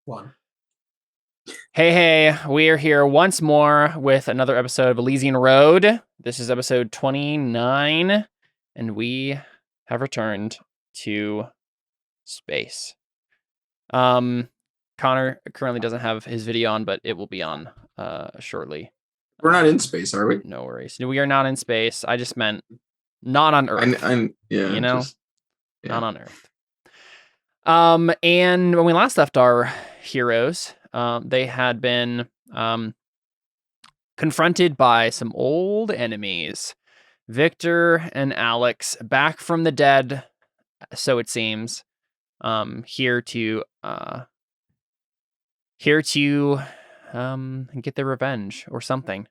One. Hey, we are here once more with another episode of Elysian Road. This is episode 29, and we have returned to space. Connor currently doesn't have his video on, but it will be on shortly. We're not in space, are we? No worries. We are not in space. I just meant not on Earth. Yeah, not on Earth. And when we last left our heroes, they had been confronted by some old enemies, Victor and Alex, back from the dead, so it seems, here to get their revenge or something.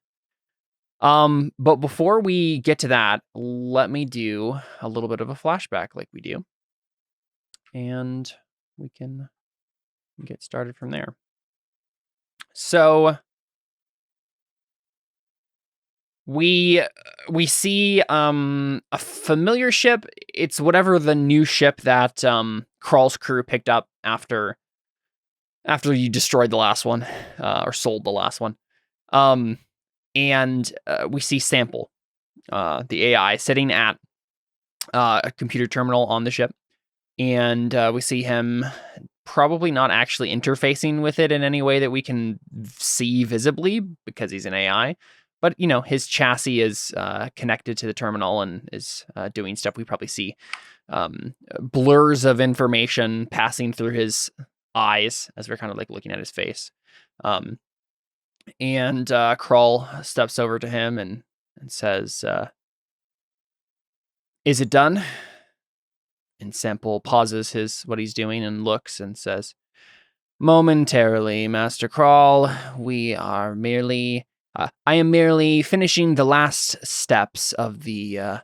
But before we get to that, let me do a little bit of a flashback like we do, and we can get started from there. So we see a familiar ship. It's whatever the new ship that Krall's crew picked up after you destroyed the last one or sold the last one. And we see Sample, the AI, sitting at a computer terminal on the ship, and we see him probably not actually interfacing with it in any way that we can see visibly because he's an AI. But, you know, his chassis is connected to the terminal and is doing stuff. We probably see blurs of information passing through his eyes as we're kind of like looking at his face. And Krall steps over to him and says, "Is it done?" And Sample pauses what he's doing and looks and says, "Momentarily, Master Krall. We are merely... I am merely finishing the last steps of the...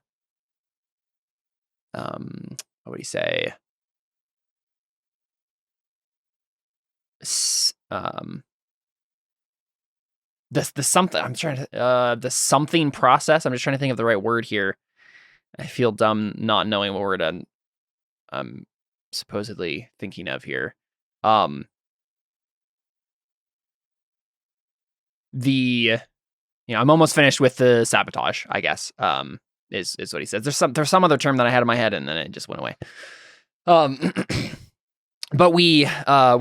what would he say? The something... I'm trying to... the something process. I'm just trying to think of the right word here. I feel dumb not knowing what word I'm supposedly thinking of here. I'm almost finished with the sabotage, I guess, is what he says. There's some other term that I had in my head and then it just went away. But we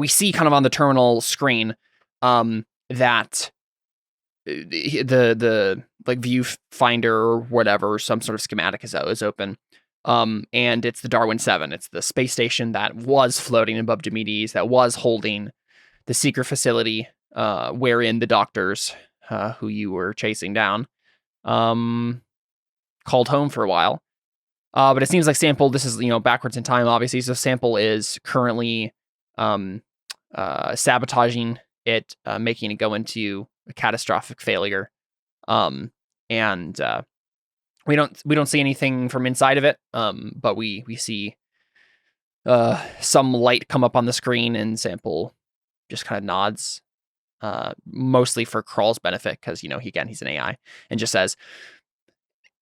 see kind of on the terminal screen that the like viewfinder or whatever, some sort of schematic is open. And it's the Darwin 7. It's the space station that was floating above Dimides, that was holding the secret facility wherein the doctors who you were chasing down called home for a while. But it seems like Sample, this is, backwards in time, obviously. So Sample is currently sabotaging it, making it go into a catastrophic failure. And we don't see anything from inside of it, but we see some light come up on the screen, and Sample just kind of nods, mostly for Krall's benefit, because he's an AI, and just says,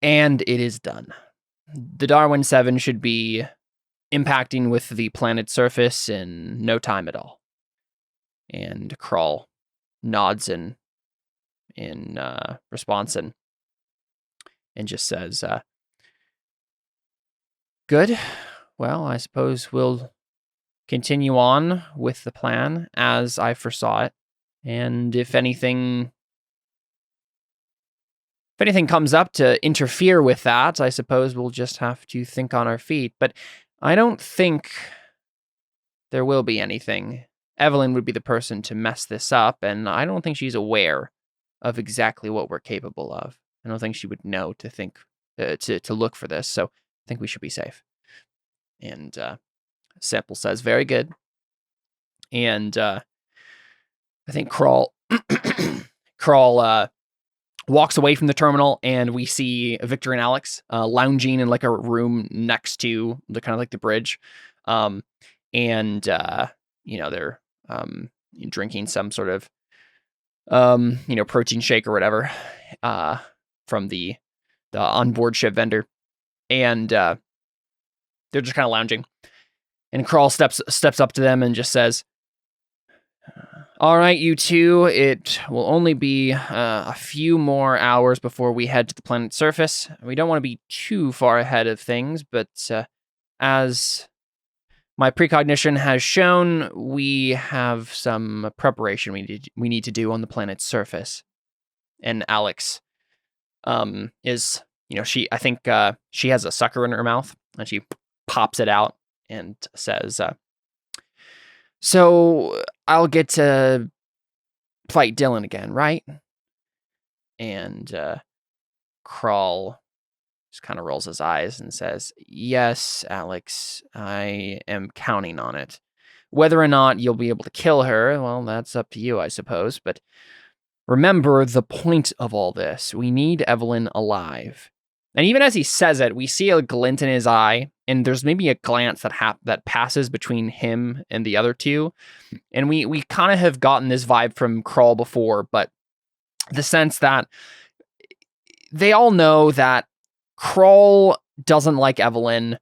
"And it is done. The Darwin 7 should be impacting with the planet's surface in no time at all." And Krall nods in response and just says, "Good. Well, I suppose we'll continue on with the plan as I foresaw it. And if anything comes up to interfere with that, I suppose we'll just have to think on our feet. But I don't think there will be anything. Evelyn would be the person to mess this up, and I don't think she's aware of exactly what we're capable of. I don't think she would know to think to look for this, so I think we should be safe." And Sample says, "Very good." And I think Krall walks away from the terminal, and we see Victor and Alex lounging in like a room next to the kind of like the bridge, and they're drinking some sort of protein shake or whatever from the onboard ship vendor, and they're just kind of lounging. And Krall steps up to them and just says, All right, you two, it will only be a few more hours before we head to the planet's surface. We don't want to be too far ahead of things, but as my precognition has shown, we have some preparation we need to do on the planet's surface. And Alex is, I think she has a sucker in her mouth, and she pops it out and says, so I'll get to fight Dylan again, right? And Crawl just kind of rolls his eyes and says, yes, Alex, I am counting on it. Whether or not you'll be able to kill her, well, that's up to you, I suppose. But remember the point of all this. We need Evelyn alive. And even as he says it, we see a glint in his eye, and there's maybe a glance that passes between him and the other two. And we kind of have gotten this vibe from Crawl before, but the sense that they all know that Crawl doesn't like Evelyn,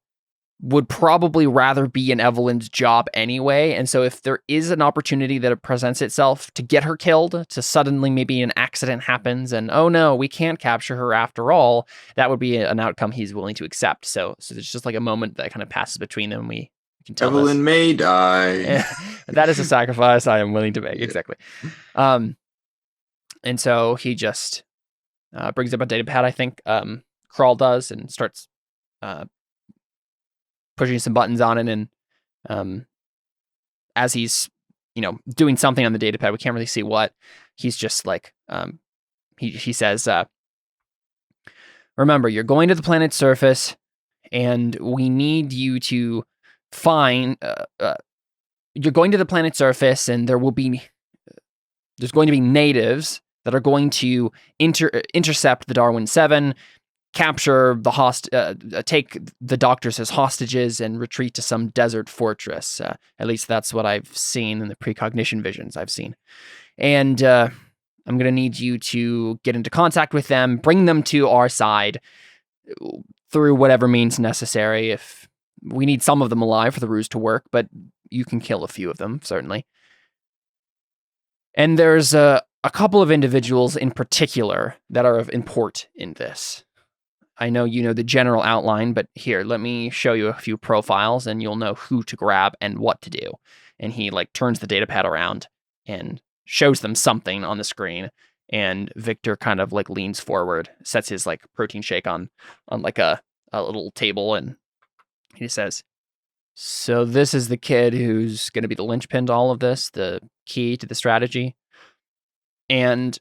would probably rather be in Evelyn's job anyway. And so if there is an opportunity that it presents itself to get her killed, to suddenly maybe an accident happens and, oh no, we can't capture her after all, that would be an outcome he's willing to accept. So there's just like a moment that kind of passes between them. We can tell Evelyn may die. That is a sacrifice I am willing to make. Exactly. And so he just brings up a data pad, I think Crawl does, and starts pushing some buttons on it, and as he's doing something on the datapad, we can't really see what. He's just like he says, remember, you're going to the planet's surface, and we need you to find. You're going to the planet's surface, and there's going to be natives that are going to intercept the Darwin 7. Capture the take the doctors as hostages and retreat to some desert fortress. At least that's what I've seen in the precognition visions I've seen. And I'm going to need you to get into contact with them, bring them to our side through whatever means necessary. If we need some of them alive for the ruse to work, but you can kill a few of them, certainly. And there's a couple of individuals in particular that are of import in this. I know you know the general outline, but here, let me show you a few profiles and you'll know who to grab and what to do. And he turns the datapad around and shows them something on the screen. And Victor kind of leans forward, sets his protein shake on a little table, and he says, so this is the kid who's going to be the linchpin to all of this, the key to the strategy. And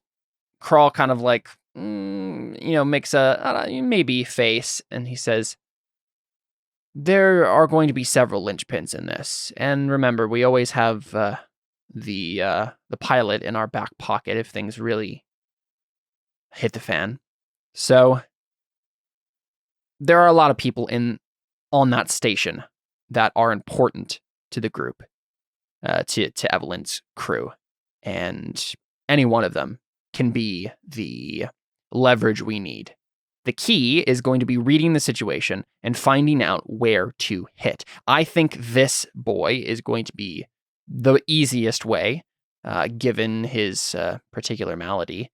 Crawl kind of makes a maybe face, and he says, there are going to be several linchpins in this, and remember, we always have the pilot in our back pocket if things really hit the fan. So there are a lot of people on that station that are important to the group, to Evelyn's crew, and any one of them can be the leverage we need. The key is going to be reading the situation and finding out where to hit. I think this boy is going to be the easiest way, given his particular malady.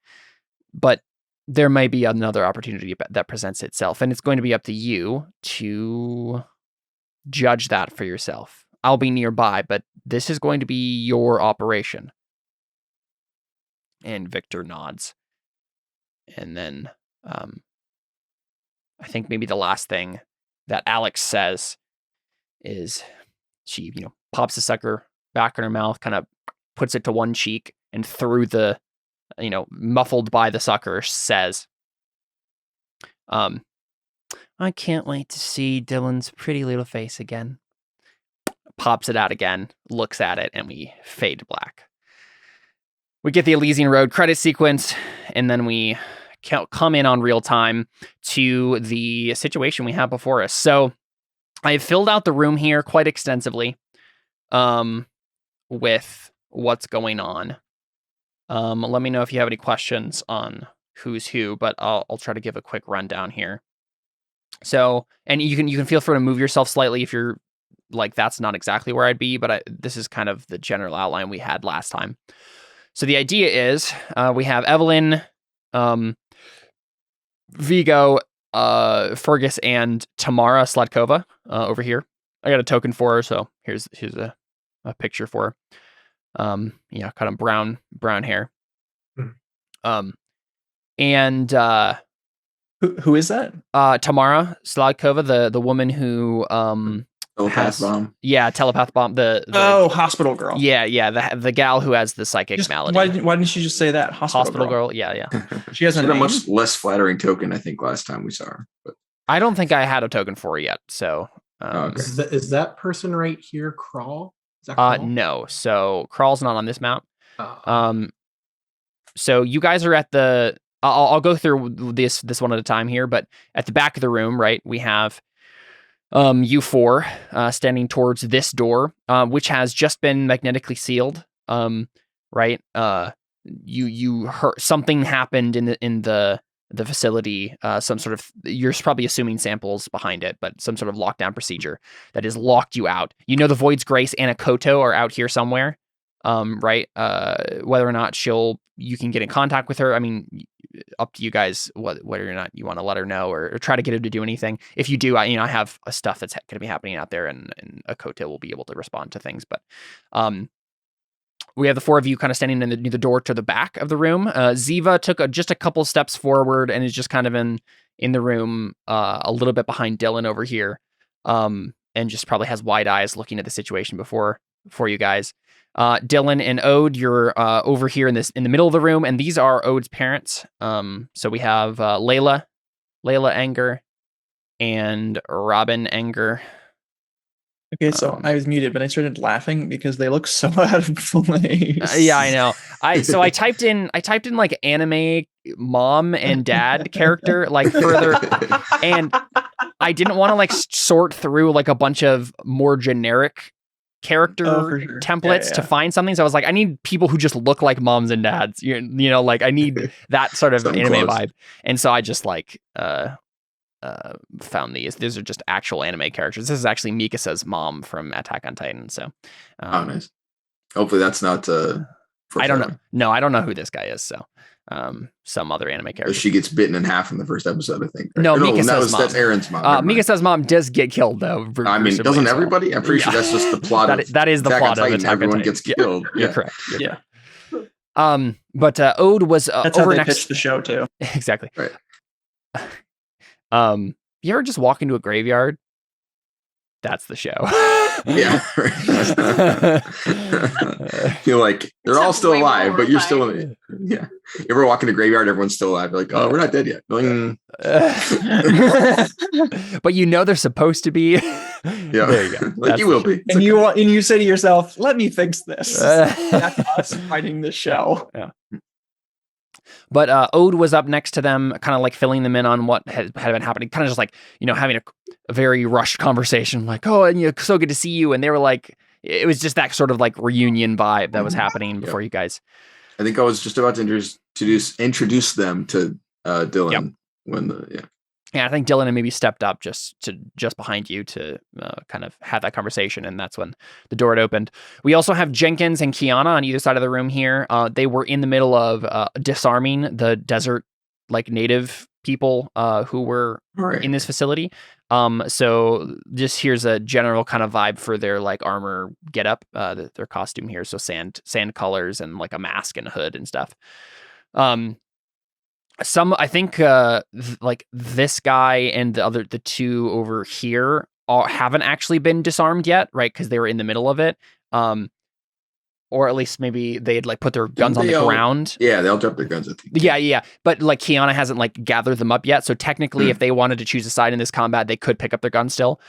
But there may be another opportunity that presents itself, and it's going to be up to you to judge that for yourself. I'll be nearby, but this is going to be your operation. And Victor nods. And then I think maybe the last thing that Alex says is she, pops the sucker back in her mouth, kind of puts it to one cheek, and through the, muffled by the sucker, says, I can't wait to see Dylan's pretty little face again. Pops it out again, looks at it, and we fade to black. We get the Elysian Road credit sequence, and then we come in on real time to the situation we have before us. So I've filled out the room here quite extensively with what's going on. Let me know if you have any questions on who's who, but I'll try to give a quick rundown here. So, and you can feel free to move yourself slightly if you're like that's not exactly where I'd be, but this is kind of the general outline we had last time. So the idea is we have Evelyn, Vigo, Fergus, and Tamara Sladkova over here. I got a token for her, so here's a picture for her. Yeah, kind of brown hair. And who is that? Tamara Sladkova, the woman who Telepath bomb. Yeah, telepath bomb. The hospital girl. Yeah. The gal who has the psychic malady. Why didn't she just say that? Hospital girl. Yeah. She has a much less flattering token, I think, last time we saw her. But I don't think I had a token for her yet. So okay. Is that person right here Crawl? Is that Crawl? No. So Crawl's not on this map. Oh. So you guys are at the. I'll go through this one at a time here, but at the back of the room, right, we have you four standing towards this door, which has just been magnetically sealed. Right. You heard something happened in the facility. Some sort of, you're probably assuming samples behind it, but some sort of lockdown procedure that has locked you out. You know, the Void's Grace and Akoto are out here somewhere. Right. Whether or not you can get in contact with her. I mean, up to you guys, whether or not you want to let her know or try to get her to do anything. If you do, I have stuff that's going to be happening out there, and Akoto will be able to respond to things. But we have the four of you kind of standing near the door to the back of the room. Ziva took just a couple steps forward and is just kind of in the room, a little bit behind Dylan over here, and just probably has wide eyes looking at the situation for you guys. Dylan and Ode, you're over here in the middle of the room, and these are Ode's parents. So we have Layla Anger, and Robin Anger. Okay, so I was muted, but I started laughing because they look so out of place. Yeah, I know. I typed in like anime mom and dad character like further, and I didn't want to like sort through like a bunch of more generic character templates to find something. So I was like, I need people who just look like moms and dads. You know, like I need that sort of anime vibe. And so I just like found these. These are just actual anime characters. This is actually Mikasa's mom from Attack on Titan. So nice. Hopefully that's not I don't know. No, I don't know who this guy is. So some other anime character. She gets bitten in half in the first episode, I think. Right? No, Mikasa's mom. That's Aaron's mom. Mikasa's mom does get killed, though. I mean, doesn't everybody? I'm pretty sure that's just the plot. That is the plot of Attack on Titan. Everyone gets killed. You're correct. You're correct. But Ode was that's over how they next. pitched the show too. Exactly. Right. You ever just walk into a graveyard? That's the show. Yeah. You're like, they're all still alive, but you're still in it. Yeah. You ever walk into a graveyard, everyone's still alive. You're like, oh, we're not dead yet. But you know they're supposed to be. Yeah. There you go. Like you will be. And you say to yourself, let me fix this. That's us fighting the show. Yeah. But Ode was up next to them, kind of like filling them in on what had been happening, kind of just like, having a very rushed conversation, like, oh, and so good to see you. And they were like, it was just that sort of like reunion vibe that was happening before you guys. I think I was just about to introduce them to Dylan Yeah, I think Dylan had maybe stepped up just behind you to kind of have that conversation, and that's when the door had opened. We also have Jenkins and Kiana on either side of the room here. They were in the middle of disarming the desert, like native people who were in this facility. So just here's a general kind of vibe for their like armor getup, their costume here. So sand colors and like a mask and a hood and stuff. I think like this guy and the two over here haven't actually been disarmed yet, right? Because they were in the middle of it. Or at least maybe they'd like put their guns on the ground. Yeah, they'll drop their guns at the Yeah. But like Kiana hasn't like gathered them up yet. So technically if they wanted to choose a side in this combat, they could pick up their guns still.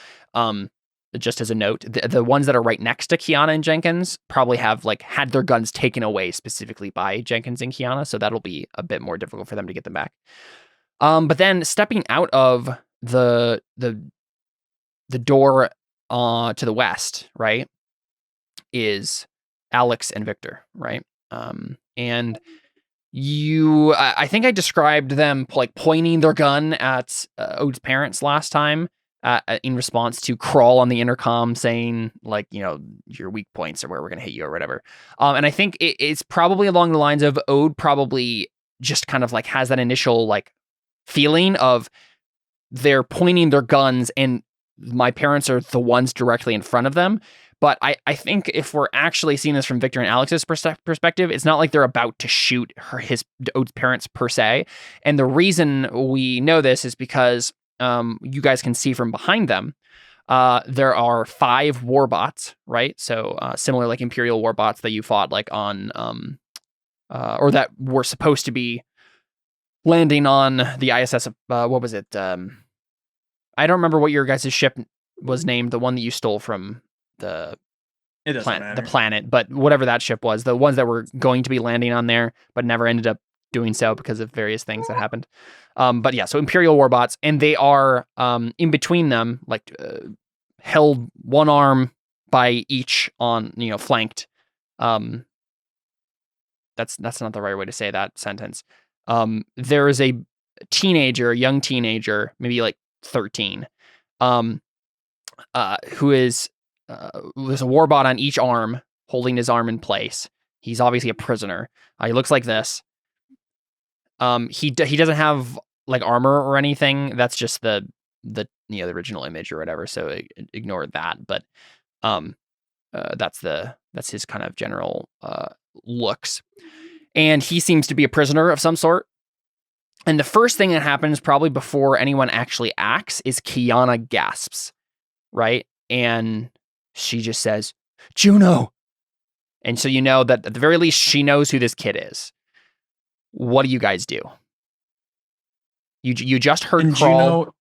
Just as a note, the ones that are right next to Kiana and Jenkins probably have like had their guns taken away specifically by Jenkins and Kiana. So that'll be a bit more difficult for them to get them back. But then stepping out of the door to the west, right, is Alex and Victor, right? And I think I described them like pointing their gun at Ode's parents last time. in response to Crawl on the intercom saying like, your weak points are where we're going to hit you or whatever. And I think it's probably along the lines of Ode probably just kind of like has that initial like feeling of they're pointing their guns and my parents are the ones directly in front of them. But I think if we're actually seeing this from Victor and Alex's perspective, it's not like they're about to shoot Ode's parents per se. And the reason we know this is because you guys can see from behind them, there are 5 warbots, right? So similar like Imperial warbots that you fought like on, or that were supposed to be landing on the ISS. What was it? I don't remember what your guys' ship was named. The one that you stole from the planet, but whatever that ship was, the ones that were going to be landing on there, but never ended up doing so because of various things that happened. But yeah, so Imperial warbots, and they are in between them, like held one arm by each on, flanked. That's not the right way to say that sentence. There is a young teenager, maybe like 13, who is there's a warbot on each arm, holding his arm in place. He's obviously a prisoner. He looks like this. He doesn't have like armor or anything. That's just the original image or whatever. So ignore that. But that's his kind of general looks. And he seems to be a prisoner of some sort. And the first thing that happens, probably before anyone actually acts, is Kiana gasps, right? And she just says, "Juno." And so you know that at the very least, she knows who this kid is. What do you guys do? You just heard Crawl.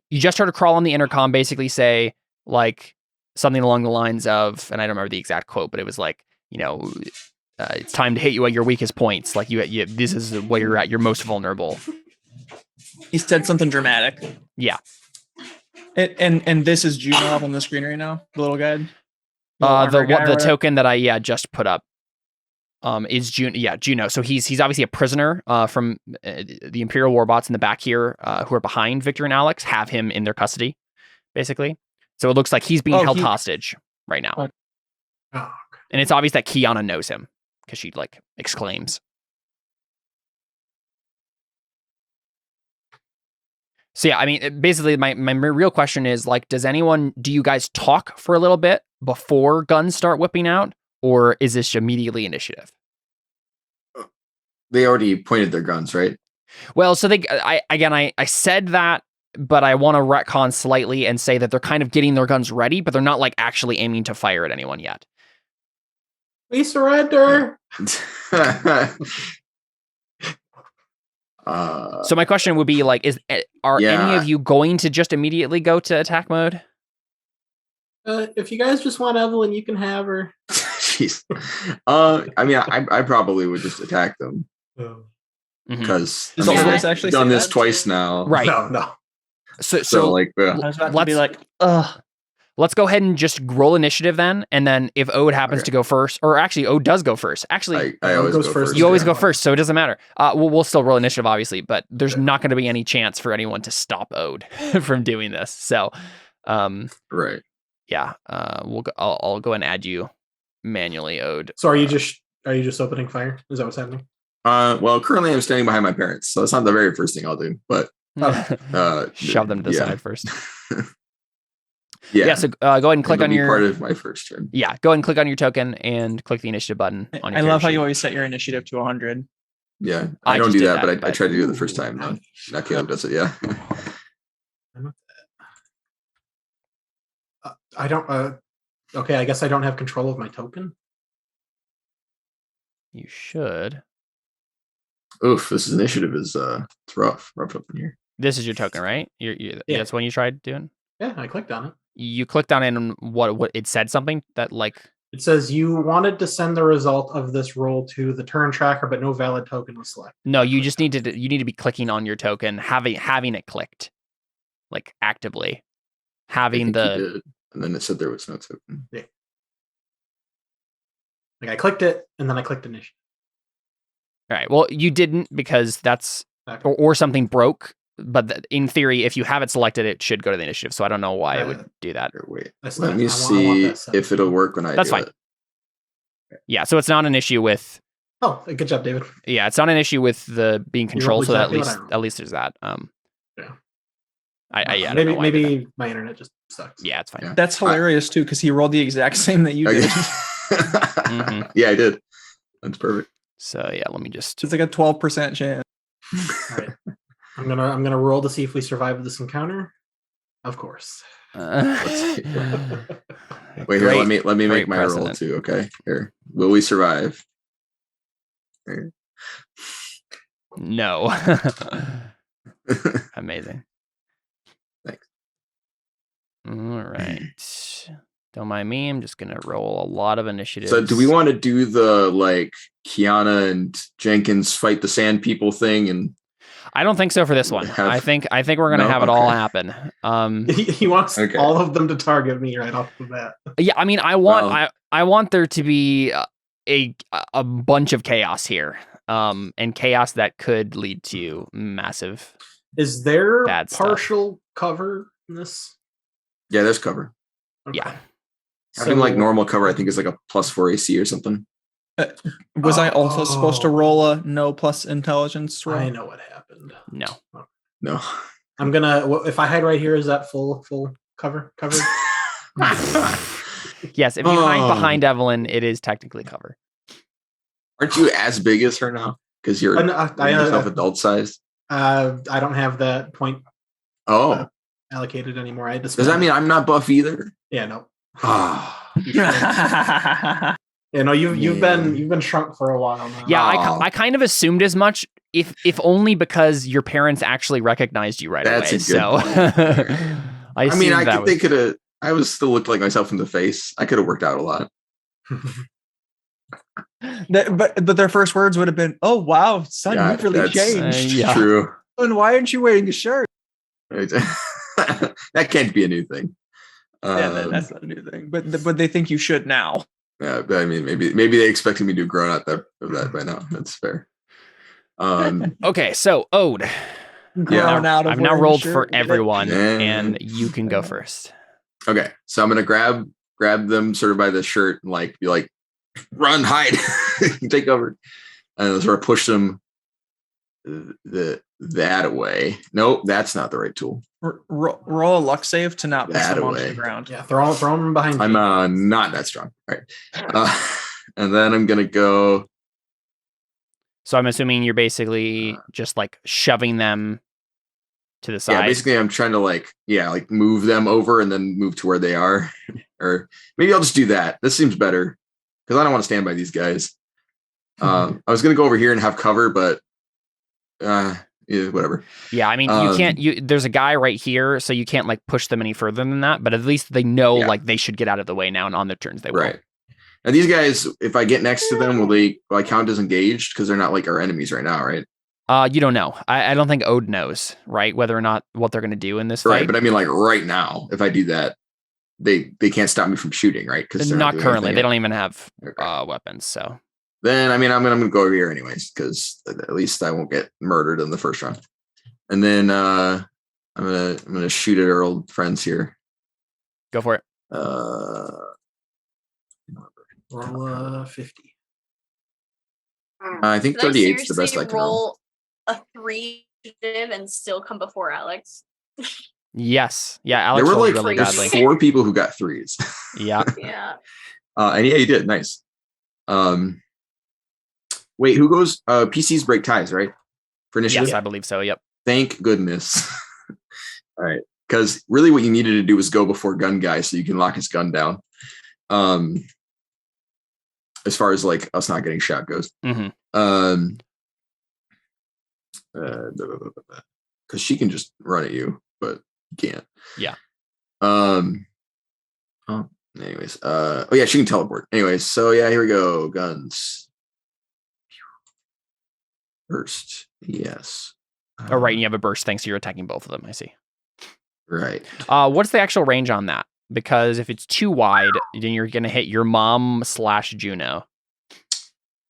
You just heard a Crawl on the intercom basically say like something along the lines of, and I don't remember the exact quote, but it was like, it's time to hit you at your weakest points. Like you this is where you're at. You're most vulnerable. He said something dramatic. Yeah. And this is Juno up on the screen right now. The little guy. The token that I just put up is Juno. Yeah, Juno. So he's obviously a prisoner from the Imperial warbots in the back here who are behind Victor and Alex, have him in their custody, basically. So it looks like he's being held hostage right now. Oh, and it's obvious that Kiana knows him because she like exclaims. So yeah, I mean, basically my real question is like, do you guys talk for a little bit before guns start whipping out, or is this immediately initiative? They already pointed their guns, right? Well, so I said that, but I want to retcon slightly and say that they're kind of getting their guns ready, but they're not like actually aiming to fire at anyone yet. We surrender. So my question would be like, are any of you going to just immediately go to attack mode? If you guys just want Evelyn, you can have her. Jeez. I mean, I probably would just attack them because I've done this twice now. Right. No. So like, I was about to be like, ugh. Let's go ahead and just roll initiative then, and then if Ode happens to go first, or actually Ode does go first. Actually, I always go first. You always go first, so it doesn't matter. We'll still roll initiative, obviously, but there's not going to be any chance for anyone to stop Ode from doing this. So, right. Yeah. I'll go and add you manually, Ode. So are you just opening fire? Is that what's happening? Well, currently I'm standing behind my parents, so it's not the very first thing I'll do, but shove them to the side first. Yeah. So go ahead and click on your part of my first turn. Yeah, go ahead and click on your token and click the initiative button on your I love how you always set your initiative to 100. Yeah, I don't do that, but I tried to do it the first time. Not Caleb does it. Yeah. I don't. Okay, I guess I don't have control of my token. You should. Oof, this initiative is it's rough up in here. This is your token, right? That's one you tried doing. Yeah, I clicked on it. You clicked on it, and what it said something that like it says you wanted to send the result of this roll to the turn tracker, but no valid token was selected. No, you just need to be clicking on your token, having it clicked, like actively having the. And then it said there was no token. Yeah. Like I clicked it, and then I clicked initiative. All right. Well, you didn't because that's or something broke. but in theory, if you have it selected, it should go to the initiative. So I don't know why it would do that. Wait, let me see if it'll work when I do fine. it. Yeah, so it's not an issue with. Oh, good job, David. Yeah, it's not an issue with the being controlled. So that at least there's that. Yeah. Maybe my internet just sucks. Yeah, it's fine. Yeah. That's hilarious too, because he rolled the exact same that you did. Yeah, I did. That's perfect. So yeah, let me just. It's like a 12% chance. All right. I'm gonna roll to see if we survive this encounter. Of course. Wait, here, let me make my roll too. Okay, here. Will we survive? Here. No. Amazing. Thanks. All right. Don't mind me. I'm just gonna roll a lot of initiatives. So, do we want to do the like Kiana and Jenkins fight the sand people thing? And I don't think so for this one. I think we're gonna have it all happen. He wants all of them to target me right off the bat. Yeah, I mean, I want there to be a bunch of chaos here, and chaos that could lead to massive. Is there bad partial cover in this? Yeah, there's cover. Okay. Yeah. Having like normal cover, I think is like a +4 AC or something. Was I also supposed to roll a no plus intelligence roll? I know what happened. No. I'm gonna. If I hide right here, is that full covered? Yes. If you hide behind Evelyn, it is technically cover. Aren't you as big as her now? Because you're yourself adult sized. I don't have that point. Allocated anymore. Does that mean I'm not buff either? Yeah. No. You've been shrunk for a while now. Yeah, I kind of assumed as much, if only because your parents actually recognized you right away. So I think they could have. I was still looked like myself in the face. I could have worked out a lot. But their first words would have been, "Oh wow, son, you've really changed." True. And why aren't you wearing a shirt? That can't be a new thing. That's not a new thing. But they think you should now. Yeah, but I mean, maybe they expected me to grow out that by now. That's fair. Okay, so Ode. I've now rolled for everyone, and you can go first. Okay, so I'm gonna grab them sort of by the shirt and be like, run, hide, take cover, and sort of push them that away. Nope, that's not the right tool. Roll a luck save to not push them onto the ground. Yeah, throw them behind. I'm not that strong. All right, and then I'm gonna go. So I'm assuming you're basically just like shoving them to the side. Yeah, basically I'm trying to move them over and then move to where they are. Or maybe I'll just do that. This seems better because I don't want to stand by these guys. I was gonna go over here and have cover, but whatever. Yeah, I mean you can't. There's a guy right here, so you can't push them any further than that. But at least they know they should get out of the way now, and on their turns they will. Right. And these guys, if I get next to them, will they count as engaged? Because they're not our enemies right now, right? You don't know. I don't think Ode knows, right? Whether or not what they're going to do in this fight. Right, but I mean, right now, if I do that, they can't stop me from shooting, right? Because not currently. They don't even have weapons. So then, I mean, I'm gonna go over here anyways, because at least I won't get murdered in the first round. And then I'm gonna shoot at our old friends here. Go for it. Roll 50. I think 38 is the best I can roll. A 3 and still come before Alex. Yes. Yeah, Alex there were really badly. 4 people who got 3s. Yeah. Yeah. And you did. Nice. Wait, who goes? PCs break ties, right? For initiative? Yes, I believe so. Yep. Thank goodness. All right. Because really what you needed to do was go before gun guy so you can lock his gun down. As far as us not getting shot goes. Mm-hmm. Because she can just run at you, but you can't. Yeah. Anyways. She can teleport. Anyways, so yeah, here we go. Guns. Burst. Yes. Oh, right. And you have a burst thing, so you're attacking both of them. I see. Right. What's the actual range on that? Because if it's too wide, then you're going to hit your mom / Juno.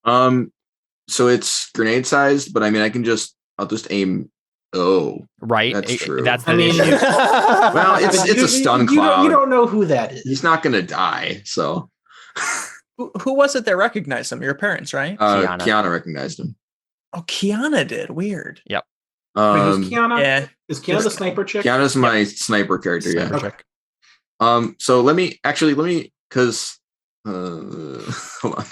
So it's grenade sized, but I mean, I'll just aim Oh, right? that's true. That's the I mean, issue. well, it's a stun cloud. You don't know who that is. He's not gonna die. So Who was it that recognized him? Your parents, right? Kiana recognized him. Oh, Kiana did. Weird. Wait, who's Kiana? Yeah. Is Kiana the sniper chick? Kiana's my sniper character. Sniper Yeah. chick. So let me because hold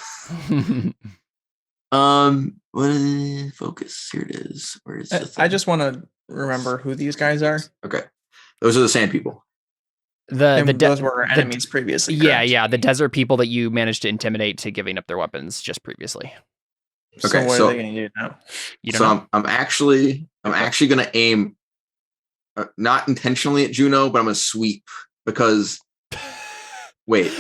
on. What focus? Here it is. Where is the I just want to remember who these guys are. okay. Those are the sand people. Those were enemies previously. Yeah, correct? yeah. The desert people that you managed to intimidate to giving up their weapons just previously. So Okay, what so- are they going to do now? You don't know. I'm actually gonna aim not intentionally at Juno, but I'm gonna sweep because wait,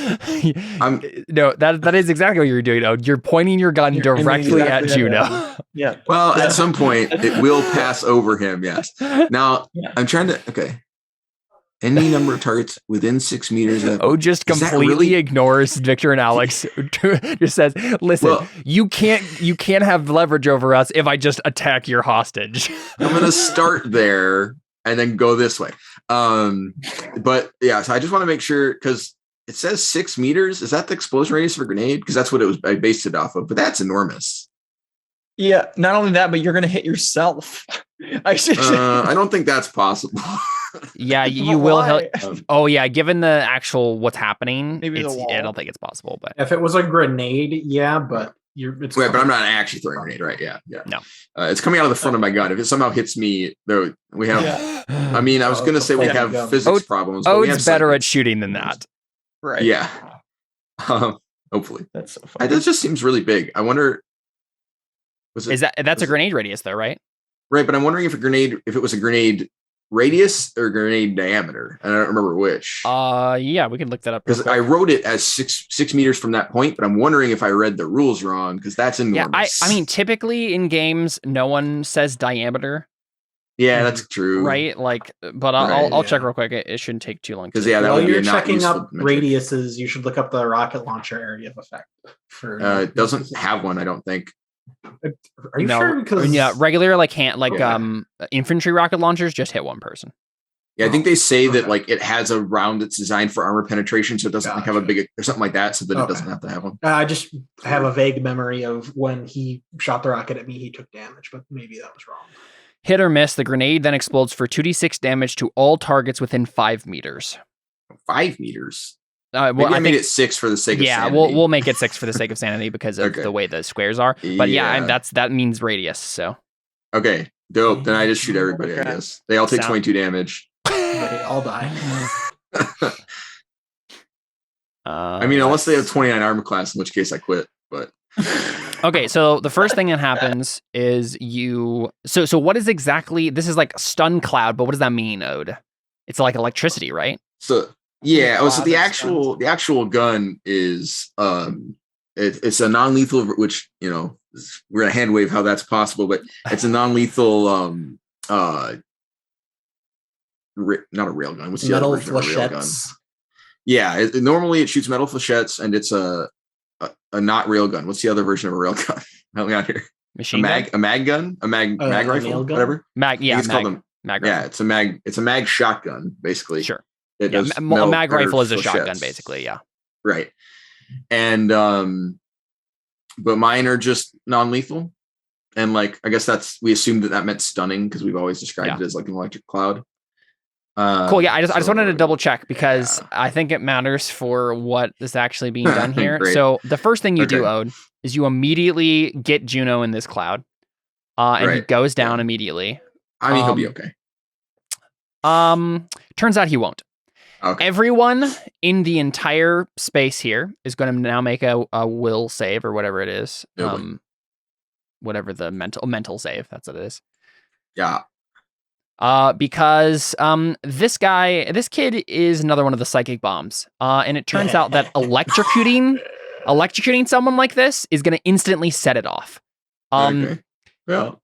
No, that is exactly what you're doing. Oh, you're pointing your gun You're aiming directly at exactly at Juno. Yeah. well, at some point it will pass over him. Yes. Now Yeah. I'm trying to any number of targets within 6 meters of Oh, just Is that completely really- ignores Victor and Alex. Just says, "Listen, Well- you can't have leverage over us if I just attack your hostage." I'm gonna start there and then go this way. But yeah, so I just want to make sure because it says 6 meters. Is that the explosion radius for a grenade? Because that's what I based it off of. But that's enormous. Yeah. Not only that, but you're going to hit yourself. I don't think that's possible. Yeah, you will. Why? Oh yeah, given the actual what's happening, Maybe the I wall. don't think it's possible. But If it was a grenade, yeah, but it's Wait, but I'm not actually throwing a grenade, right? Yeah. No. It's coming out of the front of my gun. If it somehow hits me, though, we have. Yeah. I mean, I was gonna say we Yeah. have physics problems. But oh, we have it's better at psychics. shooting than that. Right. Yeah. Hopefully, That's so funny. that just seems really big. I wonder. Was it Is that's a was it- grenade radius though, right? right? But I'm wondering if it was a grenade radius or grenade diameter. I don't remember which. Yeah, we can look that up. real Because quick. I wrote it as six meters from that point, but I'm wondering if I read the rules wrong because that's Yeah, enormous. I mean, typically in games, no one says diameter, yeah, that's true. right? Like, but I'll Right, I'll check yeah. real quick. It shouldn't take too long. 'Cause, yeah, that While would be you're a not checking useful up metric. radiuses, you should look up the rocket launcher area of effect. For It doesn't have one, I don't think. Are you No, sure? Because yeah, regular Yeah. infantry rocket launchers just hit one person. Yeah, I think they say that Okay. like it has a round that's designed for armor penetration, so it doesn't like, have a Gotcha. big or something like that, so that it Okay. doesn't have to have one. I just have a vague memory of when he shot the rocket at me, he took damage, but maybe that was wrong. Hit or miss, the grenade then explodes for 2d6 damage to all targets within 5 meters. 5 meters. Well, Maybe I I made think it 6 for the sake of yeah, sanity. we'll make it 6 for the sake of sanity because of Okay. the way the squares are. But yeah, Yeah. that means radius. So Okay, dope. Then I just shoot everybody. I Okay. guess they all take Sound- 22 damage. They all die. I mean, unless they have 29 armor class, in which case I quit. But Okay, so the first thing that happens is you. So what is exactly? This is like stun cloud, but what does that mean, Ode? It's like electricity, right? so yeah, so the Cloud actual gun is it's a non-lethal, which we're gonna hand wave how that's possible, but it's a non-lethal not a rail gun. What's the Metal other version of a rail gun? flechettes. Yeah, normally it shoots metal flechettes, and it's a not rail gun. What's the other version of a rail gun? Help me out here. Machine gun? A mag gun, a mag A rifle, nail gun? whatever. Mag, I yeah, think it's mag, called mag yeah, rifle. it's a mag shotgun, basically. Sure. It Yeah, does a metal mag or rifle is a flechettes. shotgun, basically. Yeah. Right. And but mine are just non-lethal. And like I guess we assumed that meant stunning because we've always described it as like an electric cloud. Cool. Yeah, I just so- wanted to double check because yeah. I think it matters for what is actually being done here. Great. So the first thing you do, Okay. Ode, is you immediately get Juno in this cloud, and he Right. goes down Yeah. immediately. I mean he'll be okay. Turns out he won't. Okay. Everyone in the entire space here is going to now make a will save or whatever it is. Oh, boy. Whatever the mental save. That's what it is. Yeah. Because this kid is another one of the psychic bombs. And it turns out that electrocuting someone like this is going to instantly set it off. Okay. Well,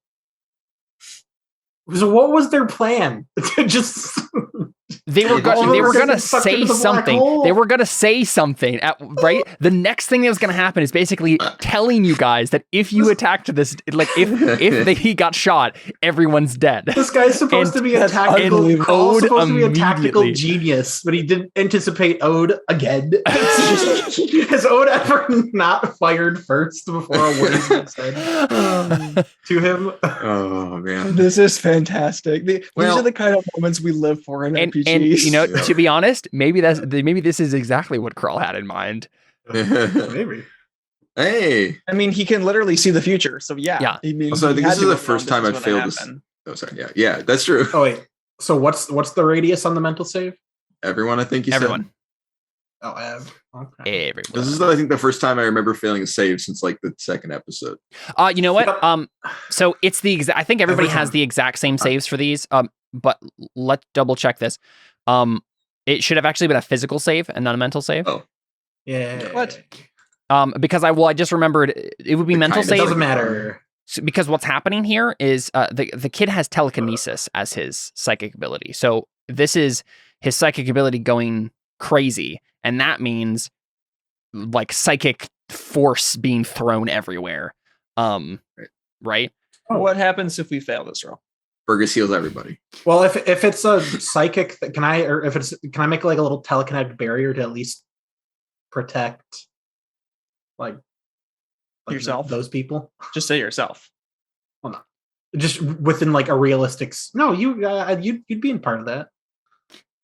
So what was their plan? Just They were All of us gonna getting sucked say into the black something. hole. They were gonna say something. Right. The next thing that was gonna happen is basically telling you guys that if you attacked this, like if he got shot, everyone's dead. This guy's supposed And to be a that's tactical. unbelievable. Call's Ode supposed to be a tactical immediately. genius, but he didn't anticipate Ode again. Has Ode ever not fired first before a word has been said to him? Oh man. This is fantastic. These Well- are the kind of moments we live for in And RPGs. you know, Yeah. to be honest, maybe this is exactly what Krull had in mind. Maybe. Hey. I mean, he can literally see the future. So yeah. Yeah. I mean, Also, I he think had this is to the have known first time was I've gonna failed this. happen. Oh, sorry. Yeah, that's true. Oh wait. So what's the radius on the mental save? Everyone, I think you Everyone. said. Oh, okay. Everyone. This is, I think, the first time I remember failing a save since like the second episode. You know what? Yep. So it's the exact. I think everybody Every has time. the exact same saves for these. But let's double check this. It should have actually been a physical save and not a mental save. Oh. Yeah. What? Because I just remembered it would be It mental kinda It save. doesn't matter. Because what's happening here is the kid has telekinesis as his psychic ability. So this is his psychic ability going crazy, and that means like psychic force being thrown everywhere. Right? What happens if we fail this roll? Fergus heals everybody. Well, if it's a psychic, can I make like a little telekinetic barrier to at least protect like Yourself? those people? Just say yourself. Just within like a realistic. No, you'd be in part of that.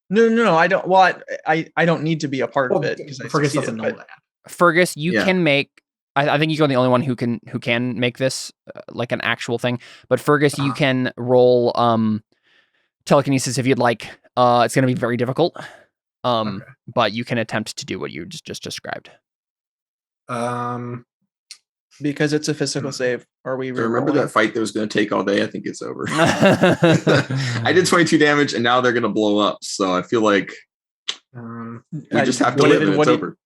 No. I don't. Well, I don't need to be a part Well, of it because I Fergus succeeded, doesn't know but- that. Fergus, you Yeah. can make. I think you're the only one who can make this like an actual thing. But Fergus, you can roll telekinesis if you'd like. It's going to be very difficult. Okay. But you can attempt to do what you just described. Because it's a physical save. Are we I remember re-rolling? that fight that was going to take all day. I think it's over. I did 22 damage, and now they're going to blow up. So I feel like we just have to live, and it's over.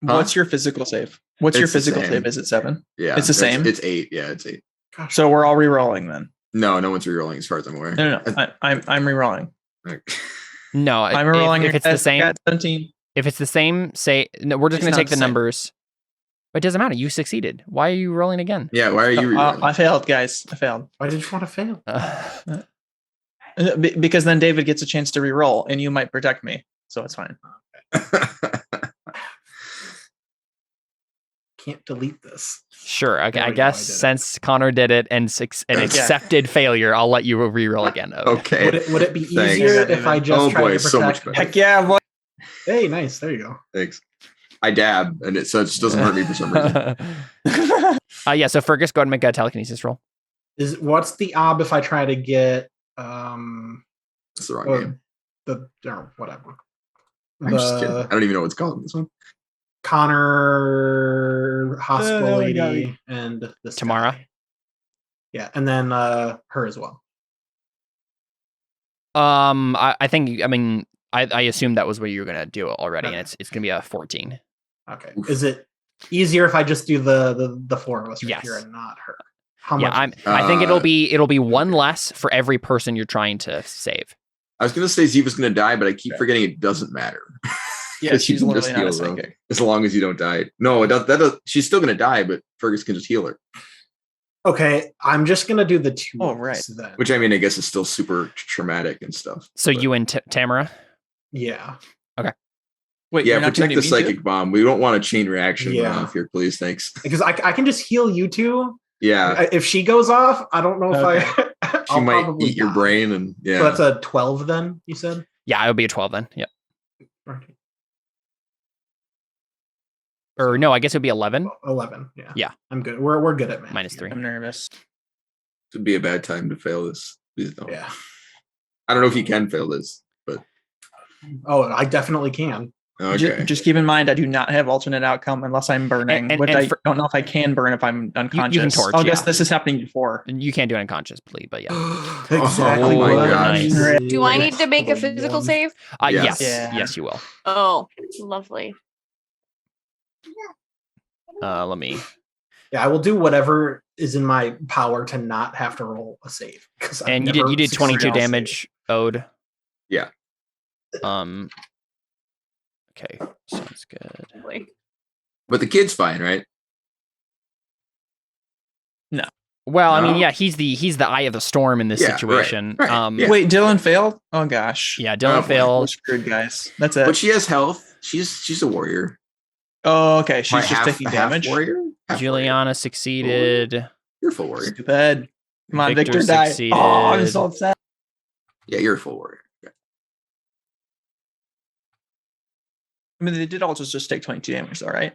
What's your physical save? What's your It's the physical same. save? Is it 7? Yeah, It's the same? It's 8. Yeah, it's 8. So we're all re-rolling then. No one's rerolling as far as I'm aware. No. I'm re-rolling. No, I'm re-rolling. if it's the Guys, same. got 17. If it's the same, say no. We're just It's going to not take the the same. numbers. But it doesn't matter. You succeeded. Why are you rolling again? Yeah, why are you rerolling? I failed, guys. I failed. Why did you want to fail? Because then David gets a chance to re-roll, and you might protect me. So it's fine. Can't delete this. Sure. Okay. There I we go, I guess did it. since Connor did it and accepted failure, I'll let you re-roll again. Okay. Would it be Thanks. easier if I just Oh, tried boy, to so much protect? better. Heck yeah, boy. Hey, nice. There you go. Thanks. I dab, and it just doesn't hurt me for some reason. Yeah. So Fergus, go ahead and make a telekinesis roll. What's the ob if I try to get That's the wrong game. whatever. I'm just kidding. I don't even know what's called this one. Connor, hospital Oh, lady, and this Tamara? guy. Yeah, and then her as well. I think. I mean, I assumed that was what you were gonna do already, Okay. and it's gonna be a 14. Okay. Oof. Is it easier if I just do the four of us right Yes. here and not her? How Yeah, much? I think it'll be one less for every person you're trying to save. I was gonna say Ziva's gonna die, but I keep Okay. forgetting it doesn't matter. Yeah, 'Cause she's you can just literally not a heal her, psychic. as long as you don't die. No, it does, she's still gonna die, but Fergus can just heal her. Okay, I'm just gonna do the two. Oh, of right. us then. Which I mean, I guess is still super traumatic and stuff. So but- you and Tamara. Yeah. Wait, yeah, you're not protect doing the me too? psychic bomb. We don't want a chain reaction Yeah. going off here, please. Thanks. Because I can just heal you two. Yeah, If she goes off, I don't know if Okay. I. she I'll might probably eat your die. brain, and yeah. So that's a 12 then, you said? Yeah, it'll be a 12 then. Yep. Okay. Or no, I guess it would be 11 11. Yeah. Yeah. I'm good. We're good at math. minus here. 3. I'm nervous. It would be a bad time to fail this. Please don't. Yeah. I don't know if you can fail this, but Oh, I definitely can. okay. Just keep in mind, I do not have alternate outcome unless I'm burning, And- which and I for- don't know if I can burn if I'm unconscious. torch, I guess yeah. this is happening before. And you can't do it unconsciously, but yeah. Exactly. Oh my what gosh. I Nice. did. Do I need to make a physical save? Yes. Yes. Yeah. Yes, you will. Oh, lovely. Let me. Yeah, I will do whatever is in my power to not have to roll a save. 'cause I've And you never did succeeded 22 on a save. damage, Ode. Yeah. Okay, sounds good. Like, But the kid's fine, right? Well, I mean, No? yeah, he's the eye of the storm in this Yeah, right, situation. right, yeah. Wait, Dylan failed? Oh gosh. Yeah, Dylan Oh, boy. We're failed. screwed, guys. That's it. But she has health. She's a warrior. Oh, okay. She's Probably just taking damage. warrior. Half warrior. Juliana succeeded. You're a full warrior. Stupid. Come on, Victor Victor died. succeeded. Oh, I'm so upset. Yeah, you're a full warrior. Yeah. I mean, they did also just take 22 damage, though, right?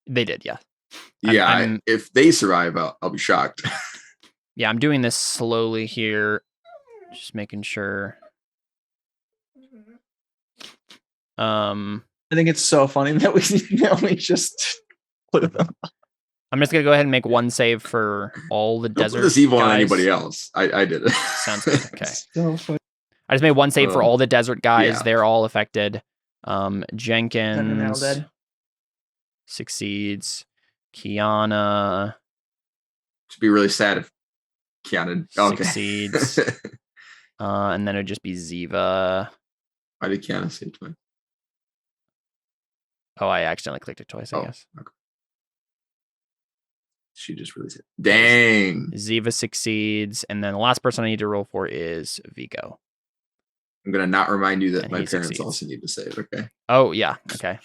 They did, yeah. Yeah, if they survive, I'll be shocked. Yeah, I'm doing this slowly here. Just making sure. I think it's so funny that we just put them. I'm just gonna go ahead and make one save for all the Don't desert put this evil on guys. anybody else. I did it. Sounds good. Okay. So funny. I just made one save for all the desert guys. yeah. They're all affected. Now Jenkins dead. succeeds. Kiana Should be really sad if Kiana succeeds. And then it'd just be Ziva. Why did Kiana say twice? Oh, I accidentally clicked it twice, I Oh, guess. okay. She just really said, dang. Ziva succeeds, and then the last person I need to roll for is Vigo. I'm going to not remind you that And my he parents succeeds. also need to save, okay? Oh, yeah. Okay.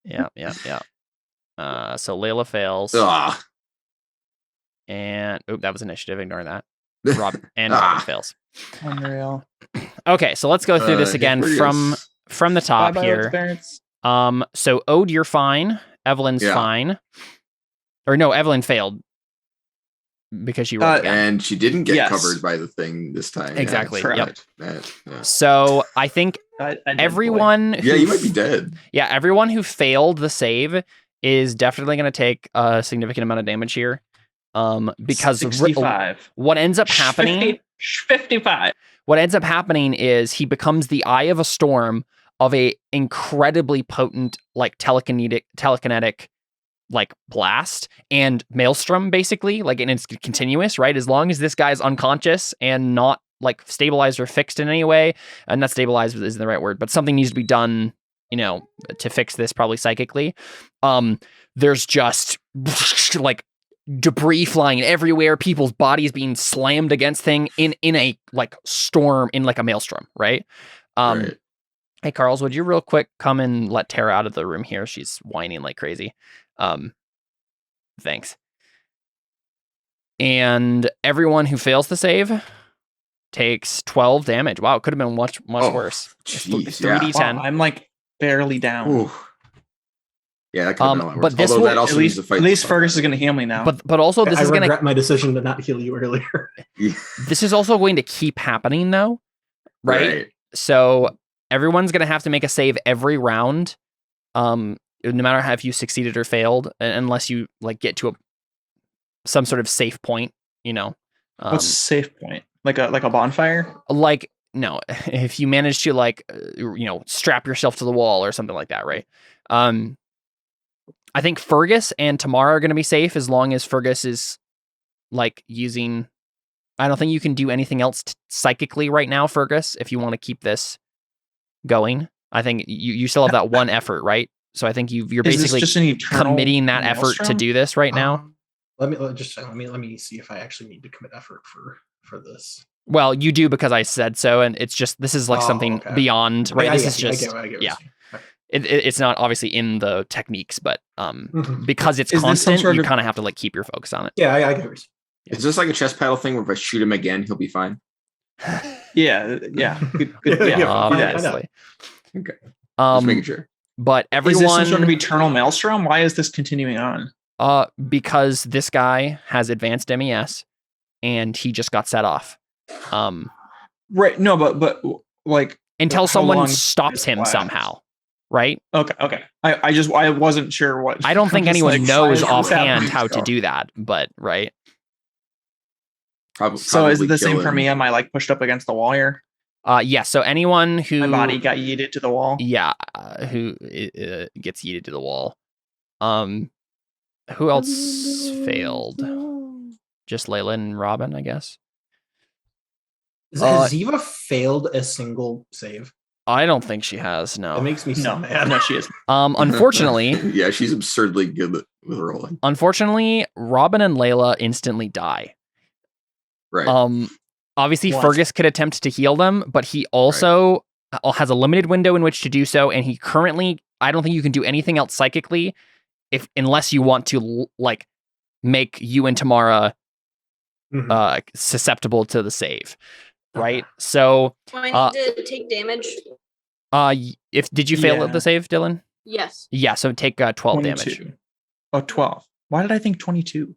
Yeah. So Layla fails. Ah. And that was initiative. Ignore that. Robin Robin fails. Unreal. Okay, so let's go through this again Aquarius. from the top Bye-bye, here. experience. So Ode, you're fine. Evelyn's Yeah. fine. Or no, Evelyn failed because she rolled again. And she didn't get Yes. covered by the thing this time. Exactly, Yeah, yep. yeah. So I think I did everyone Yeah, who you might be dead. Yeah, everyone who failed the save is definitely going to take a significant amount of damage here. Because 65. what ends up happening 55. what ends up happening is he becomes the eye of a storm of a incredibly potent like telekinetic like blast and maelstrom, basically, like, and it's continuous, right? As long as this guy's unconscious and not like stabilized or fixed in any way, and not stabilized isn't the right word, but something needs to be done, to fix this, probably psychically. There's just like debris flying everywhere, people's bodies being slammed against thing in a like storm, in like a maelstrom, right? Right. Hey, Carls, would you real quick come and let Tara out of the room here? She's whining like crazy. Thanks. And everyone who fails the save takes 12 damage. Wow, it could have been much worse. Jeez, 3d10. Wow, I'm like barely down. Ooh. Yeah, that could have been a lot worse. but this Although will- that also At needs least, to fight. at least Fergus is going to heal me now. But also this I is regret my decision to not heal you earlier. this is also going to keep happening though, right? So everyone's going to have to make a save every round, no matter how if you succeeded or failed, unless you like get to some sort of safe point, What's a safe point? Like a bonfire? like no, if you manage to like strap yourself to the wall or something like that, right? I think Fergus and Tamara are going to be safe as long as Fergus is like using. I don't think you can do anything else psychically right now, Fergus, if you want to keep this going. I think you still have that one effort, right? So I think you're Is this basically just an eternal committing that effort to maelstrom? do this right now. Let me see if I actually need to commit effort for this. Well, you do because I said so, and it's just this is like something okay. beyond, right? I This get is you, I just get what you're yeah. saying. Okay. It's not obviously in the techniques, but Mhm. because it's Is this some constant, sort you of- kind of have to like keep your focus on it. Yeah, I get what you're saying. Is this like a chest paddle thing where if I shoot him again, he'll be fine? Yeah. Good, Yeah, yeah. Obviously. Okay. Just making Um, sure. but Is this some everyone, sort of eternal maelstrom? Why is this continuing on? because this guy has advanced MES, and he just got set off. Right. No, but like Until How someone long stops does him it last? somehow, right? okay. I wasn't sure what. I don't I'm think just anyone like, knows why is this offhand happening? how to do that, but right. Probably, So is it the kill same for him. me? Am I like pushed up against the wall here? Yeah. So anyone who My body got yeeted to the wall. yeah, who gets yeeted to the wall. Who else failed? Just Layla and Robin, I guess. Has Ziva failed a single save? I don't think she has. That No. makes me so No, mad. no, she is. Unfortunately, Yeah, she's absurdly good with rolling. Robin and Layla instantly die. Right. Obviously, What? Fergus could attempt to heal them, but he also has a limited window in which to do so, and he currently, I don't think you can do anything else psychically, unless you want to like make you and Tamara Mhm. susceptible to the save, right? So, Do I need to take damage? did you fail Yeah. the save, Dylan? Yes. Yeah, so take 12 damage. 22. Oh, 12. Why did I think 22?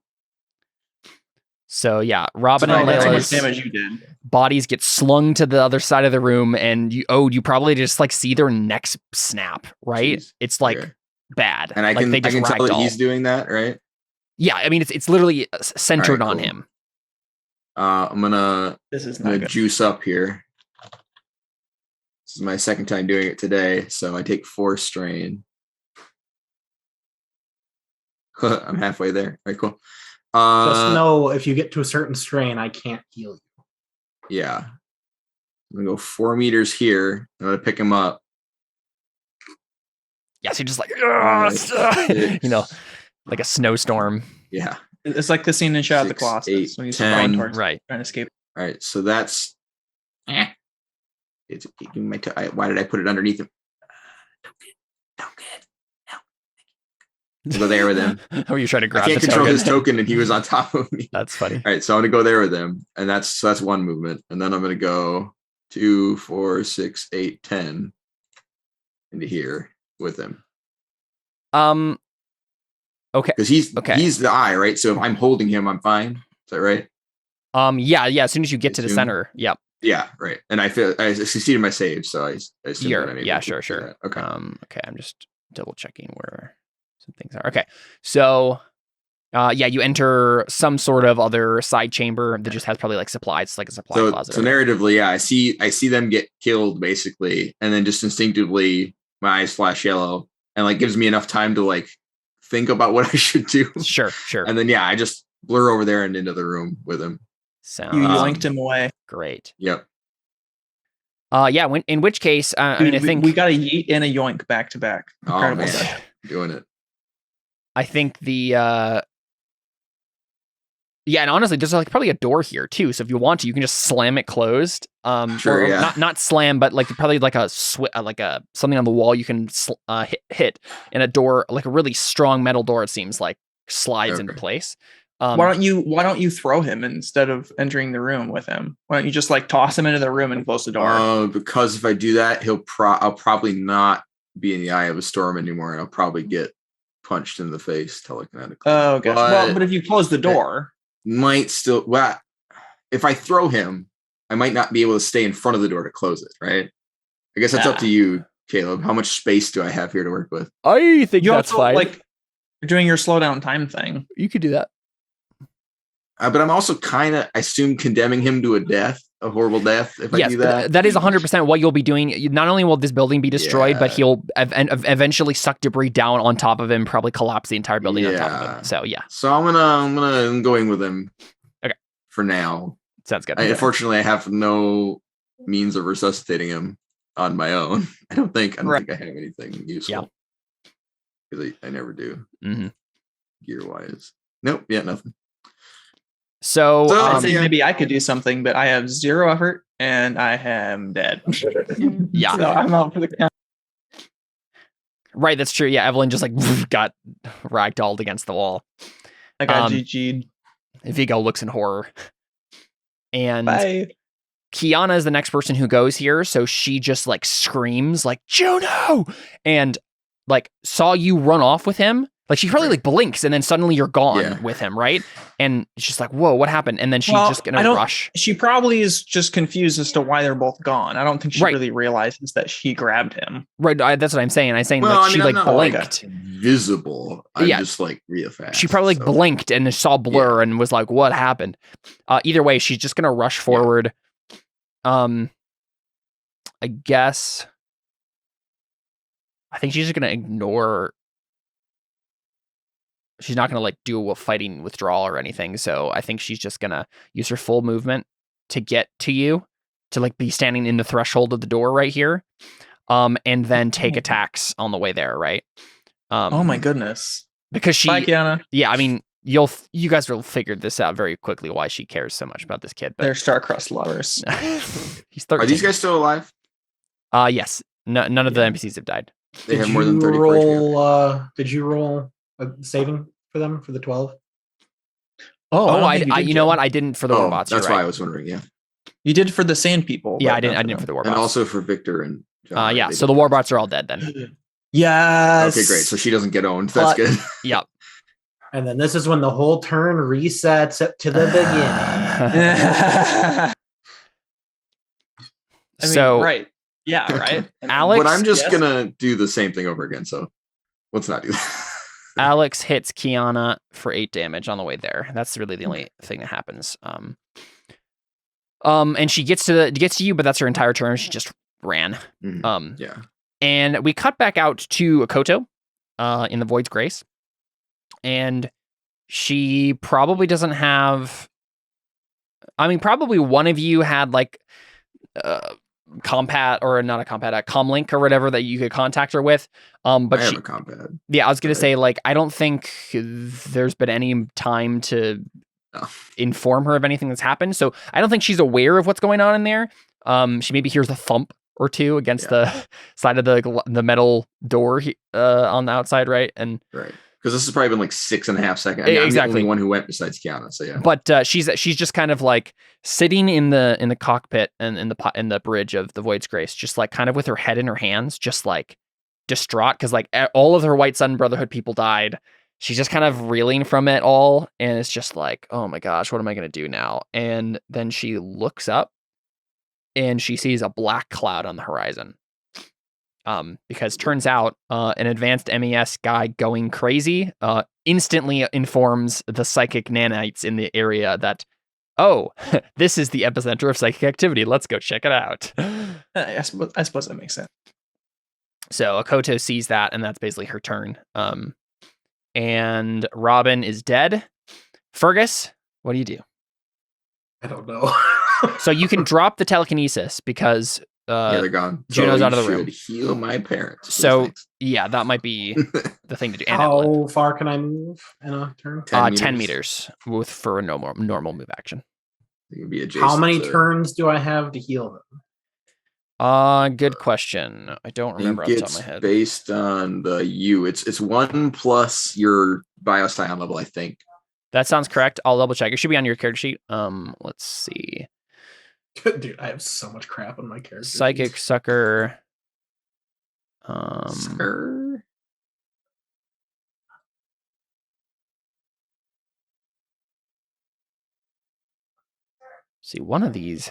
So yeah, Robin So and no, That's how much Layla's damage you did. bodies get slung to the other side of the room, and you probably just like see their necks snap, right? Jeez. It's like Okay. bad. And I like can they I just can tell that ragdoll. he's doing that, right? Yeah, I mean it's literally centered Alright, on cool. him. I'm gonna This is not good. juice up here. This is my second time doing it today, so I take 4 strain. I'm halfway there. All right, cool. Just know if you get to a certain strain, I can't heal you. Yeah. I'm gonna go 4 meters here. I'm gonna pick him up. Yeah, so you're just like Six. you know, like a snowstorm. Yeah. It's like the scene in Shadow of the 6, Colossus 8, when he's 10. running towards Right. trying to escape. All right, so that's. It's keeping my. Why did I put it underneath him? Don't get. No. Go there with him. Oh, you're trying to I grab can't the control token. his token, and he was on top of me. That's funny. All right, so I'm gonna go there with him, and that's one movement, and then I'm gonna go 2, 4, 6, 8, 10 into here with him Okay. because he's Okay. he's the eye, right? So if I'm holding him, I'm fine. Is that right? Yeah. As soon as you get to the Assume. center, yep. Yeah, right. And I succeeded my save, so I assume that I'm able to sure. do that. Okay. Okay, I'm just double checking where some things are. Okay, so you enter some sort of other side chamber that just has probably like supplies, it's like a supply closet. So narratively, yeah, I see them get killed basically, and then just instinctively my eyes flash yellow, and like gives me enough time to like think about what I should do. Sure. And then I just blur over there and into the room with him. Sounds You yoinked him away. great. Yep. In which case, I mean, I think we got a yeet and a yoink back to back. Oh Incredible man, session. doing it. I think the and honestly, there's like probably a door here too. So if you want to, you can just slam it closed. Sure, or yeah. not slam, but like probably like a something on the wall you can hit, and a door, like a really strong metal door. It seems like slides into Okay. place. Why don't you throw him instead of entering the room with him? Why don't you just like toss him into the room and close the door? Because if I do that, I'll probably not be in the eye of a storm anymore, and I'll probably get punched in the face telekinetically. Oh, gotcha. Well, but if you close the door, Might still. Well, if I throw him, I might not be able to stay in front of the door to close it. Right. I guess that's up to you, Caleb. How much space do I have here to work with? I think you that's also fine. like you're doing your slow down time thing. You could do that. But I'm also kind of, I assume, condemning him to a horrible death if I do that. That is 100% what you'll be doing. Not only will this building be destroyed, but Yeah. he'll eventually suck debris down on top of him, probably collapse the entire building on top of Yeah. him. So yeah, So I'm going with him. Okay. For now. sounds good. Unfortunately, I have no means of resuscitating him on my own. I don't think I have anything useful. Because I never do. Mm-hmm. Gear wise. Nope. Yeah, nothing. So I think maybe I could do something, but I have 0 effort and I am dead. Yeah. So I'm out for the count. right, that's true. Yeah, Evelyn just like got ragdolled against the wall. I got GG'd. Vigo looks in horror. And Bye. Kiana is the next person who goes here, so she just like screams like Juno and like saw you run off with him. Like she probably like blinks and then suddenly you're gone with him, right? And she's like, "Whoa, what happened?" And then she's just gonna rush. She probably is just confused as to why they're both gone. I don't think she Right. really realizes that she grabbed him. Right, that's what I'm saying. I'm saying Well, like I she mean, I'm like not, like, blinked. Visible. I'm Yeah. just like real fast. She probably like blinked and saw blur and was like, "What happened?" Either way, she's just gonna rush forward. I guess. I think she's just gonna ignore. She's not gonna like do a fighting withdrawal or anything. So I think she's just gonna use her full movement to get to you. to like be standing in the threshold of the door right here, and then take attacks on the way there, right? Oh my goodness. Because she, Bye, Kiana. yeah, I mean, you guys will figure this out very quickly why she cares so much about this kid. But They're star-crossed lovers. he's 13. Are these guys still alive? Yes. None of the NPCs have died. They have Did more than you 30 roll, Did you roll a saving for them for the 12? Oh, Oh, don't I think you did, you know Joe. what? I didn't for the Oh, Warbots. that's You're why I right. was wondering. Yeah, You did for the sand people. Yeah, but I didn't. not I didn't for the Warbots. and also for Victor and John. yeah. They So the did. Warbots are all dead then. Yes. Okay, great. So she doesn't get owned. That's But- good. Yep. And then this is when the whole turn resets up to the beginning. I mean, So right. Yeah, right. Alex, But I'm just yes. gonna do the same thing over again. So let's not do that. Alex hits Kiana for 8 damage on the way there. That's really the only thing that happens. And she gets to you, but that's her entire turn. She just ran. Mhm. Yeah. And we cut back out to Akoto, in the Void's Grace, and she probably doesn't have. I mean, probably one of you had like compat or not a compat, a comlink or whatever that you could contact her with. But I have she, a compad. yeah, I was gonna Right. say like I don't think there's been any time to No. inform her of anything that's happened, so I don't think she's aware of what's going on in there. She maybe hears a thump or two against the side of the metal door on the outside, right? And Right. Because this has probably been like 6.5 seconds. I mean, I'm the Exactly. only one who went besides Kiana. So yeah. but she's just kind of like sitting in the cockpit and in the bridge of the Void's Grace, just like kind of with her head in her hands, just like distraught because like all of her White Sun Brotherhood people died. She's just kind of reeling from it all, and it's just like, oh my gosh, what am I gonna do now? And then she looks up, and she sees a black cloud on the horizon. Because turns out an advanced MES guy going crazy instantly informs the psychic nanites in the area that, oh, this is the epicenter of psychic activity. Let's go check it out. I suppose that makes sense. So Akoto sees that, and that's basically her turn. And Robin is dead. Fergus, what do you do? I don't know. So you can drop the telekinesis because Yeah, they're gone. Juno's So out of you the room. should heal my parents. So Thanks. yeah, that might be the thing to do. And Evelyn. How far can I move in a turn? 10 meters for a normal move action. It can be How many adjacent to- turns do I have to heal them? Good question. I don't I remember think off the top of it's my head. based on the U. It's 1 plus your bioscion level, I think. That sounds correct. I'll double check. It should be on your character sheet. Let's see. Dude, I have so much crap on my character. Psychic Sucker. Sir? See, one of these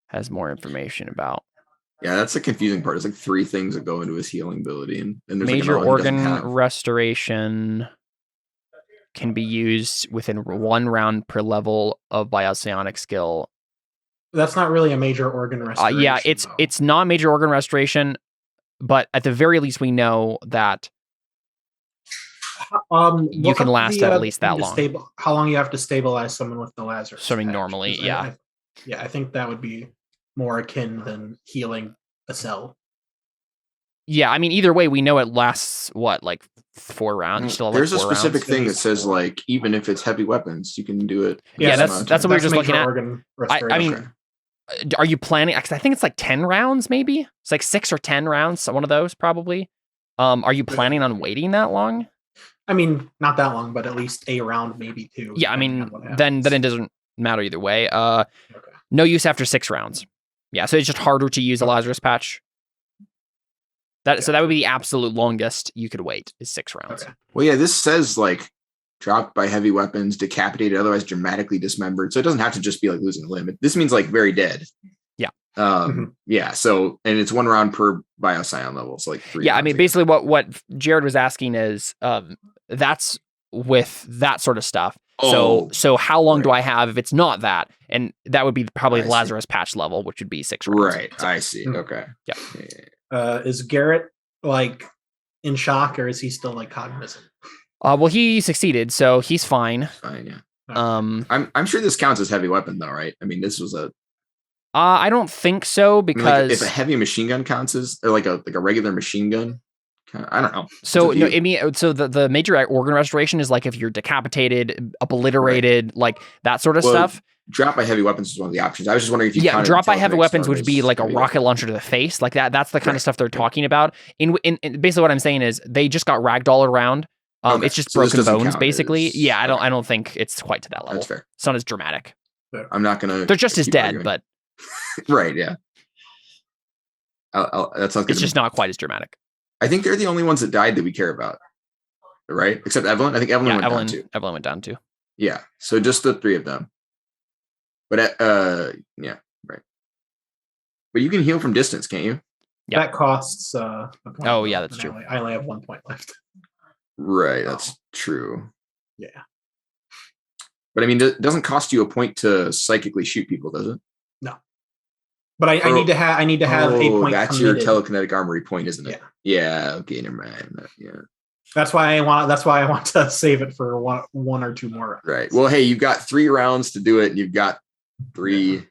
has more information about Yeah, that's the confusing part. It's like 3 things that go into his healing ability, and there's major like another one he doesn't organ have. restoration. Can be used within 1 round per level of biopsionic skill. That's not really a major organ restoration. Yeah, though. it's not major organ restoration, but at the very least, we know that you look can up last the, at least that to long. how long you have to stabilize someone with the Lazarus? Swimming patch, normally, 'cause yeah. I think that would be more akin than healing a cell. Yeah, I mean, either way, we know it lasts what, like 4 rounds. You still have, like, There's a 4 specific rounds? thing that says like even if it's heavy weapons, you can do it. Yeah, this that's amount of what we were time. just looking major at. Organ I mean, restoration. Are you planning? 'Cause I think it's like 10 rounds, maybe. It's like 6 or 10 rounds. So one of those probably. Are you planning on waiting that long? I mean, not that long, but at least a round, maybe 2. Yeah, I depending mean, on what then happens. it doesn't matter either way. Okay. No use after 6 rounds. Yeah, so it's just harder to use a Lazarus patch. So that would be the absolute longest you could wait is 6 rounds. Okay. Well, yeah, this says like dropped by heavy weapons, decapitated, otherwise dramatically dismembered. So it doesn't have to just be like losing a limb. This means like very dead. Yeah. Yeah. So, and it's 1 round per bioscion level. So like 3. Yeah, I rounds mean, again. basically what Jared was asking is that's with that sort of stuff. Oh, So how long do right. I have if it's not that? And that would be probably I the see. Lazarus patch level, which would be 6 rounds. Right. So, I see. Mhm. Okay. Yeah. Is Garrett like in shock, or is he still like cognizant? well, he succeeded, so he's fine. Fine. Yeah. Um, I'm sure this counts as heavy weapon though, right? I mean, this was a I don't think so I mean, because like if a heavy machine gun counts as or like a regular machine gun, I don't know. so It's no, up to you. I mean, so the major organ restoration is like if you're decapitated, obliterated, like that sort of Well, stuff. Drop by heavy weapons is one of the options. I was just wondering if you Yeah, counted drop by heavy telekinetic weapons stone would be as like a heavy rocket weapon. launcher to the face, like that. That's the kind Right. of stuff they're talking about. In basically what I'm saying is they just got ragdolled around. Okay, It's just so this broken doesn't bones, count basically. as- Yeah, okay. I don't think it's quite to that level. That's fair. It's not as dramatic. I'm not gonna. They're just as keep dead, arguing. but Right, yeah. That sounds good. it's just not quite as dramatic. I think they're the only ones that died that we care about, right? Except Evelyn. I think Evelyn went down too. Evelyn went down too. Yeah, so just the three of them. But yeah, right. But you can heal from distance, can't you? Yep. That costs a point. Oh, yeah, that's and true. I only have 1 point left. Right, that's true. Yeah. But I mean, it doesn't cost you a point to psychically shoot people, does it? But I need to have a point. That's committed. your telekinetic armory point, isn't it? Yeah. Yeah. Okay. Never mind. Yeah. That's why I want to save it for one or two more. Right. Well, hey, you've got 3 rounds to do it, and you've got 3,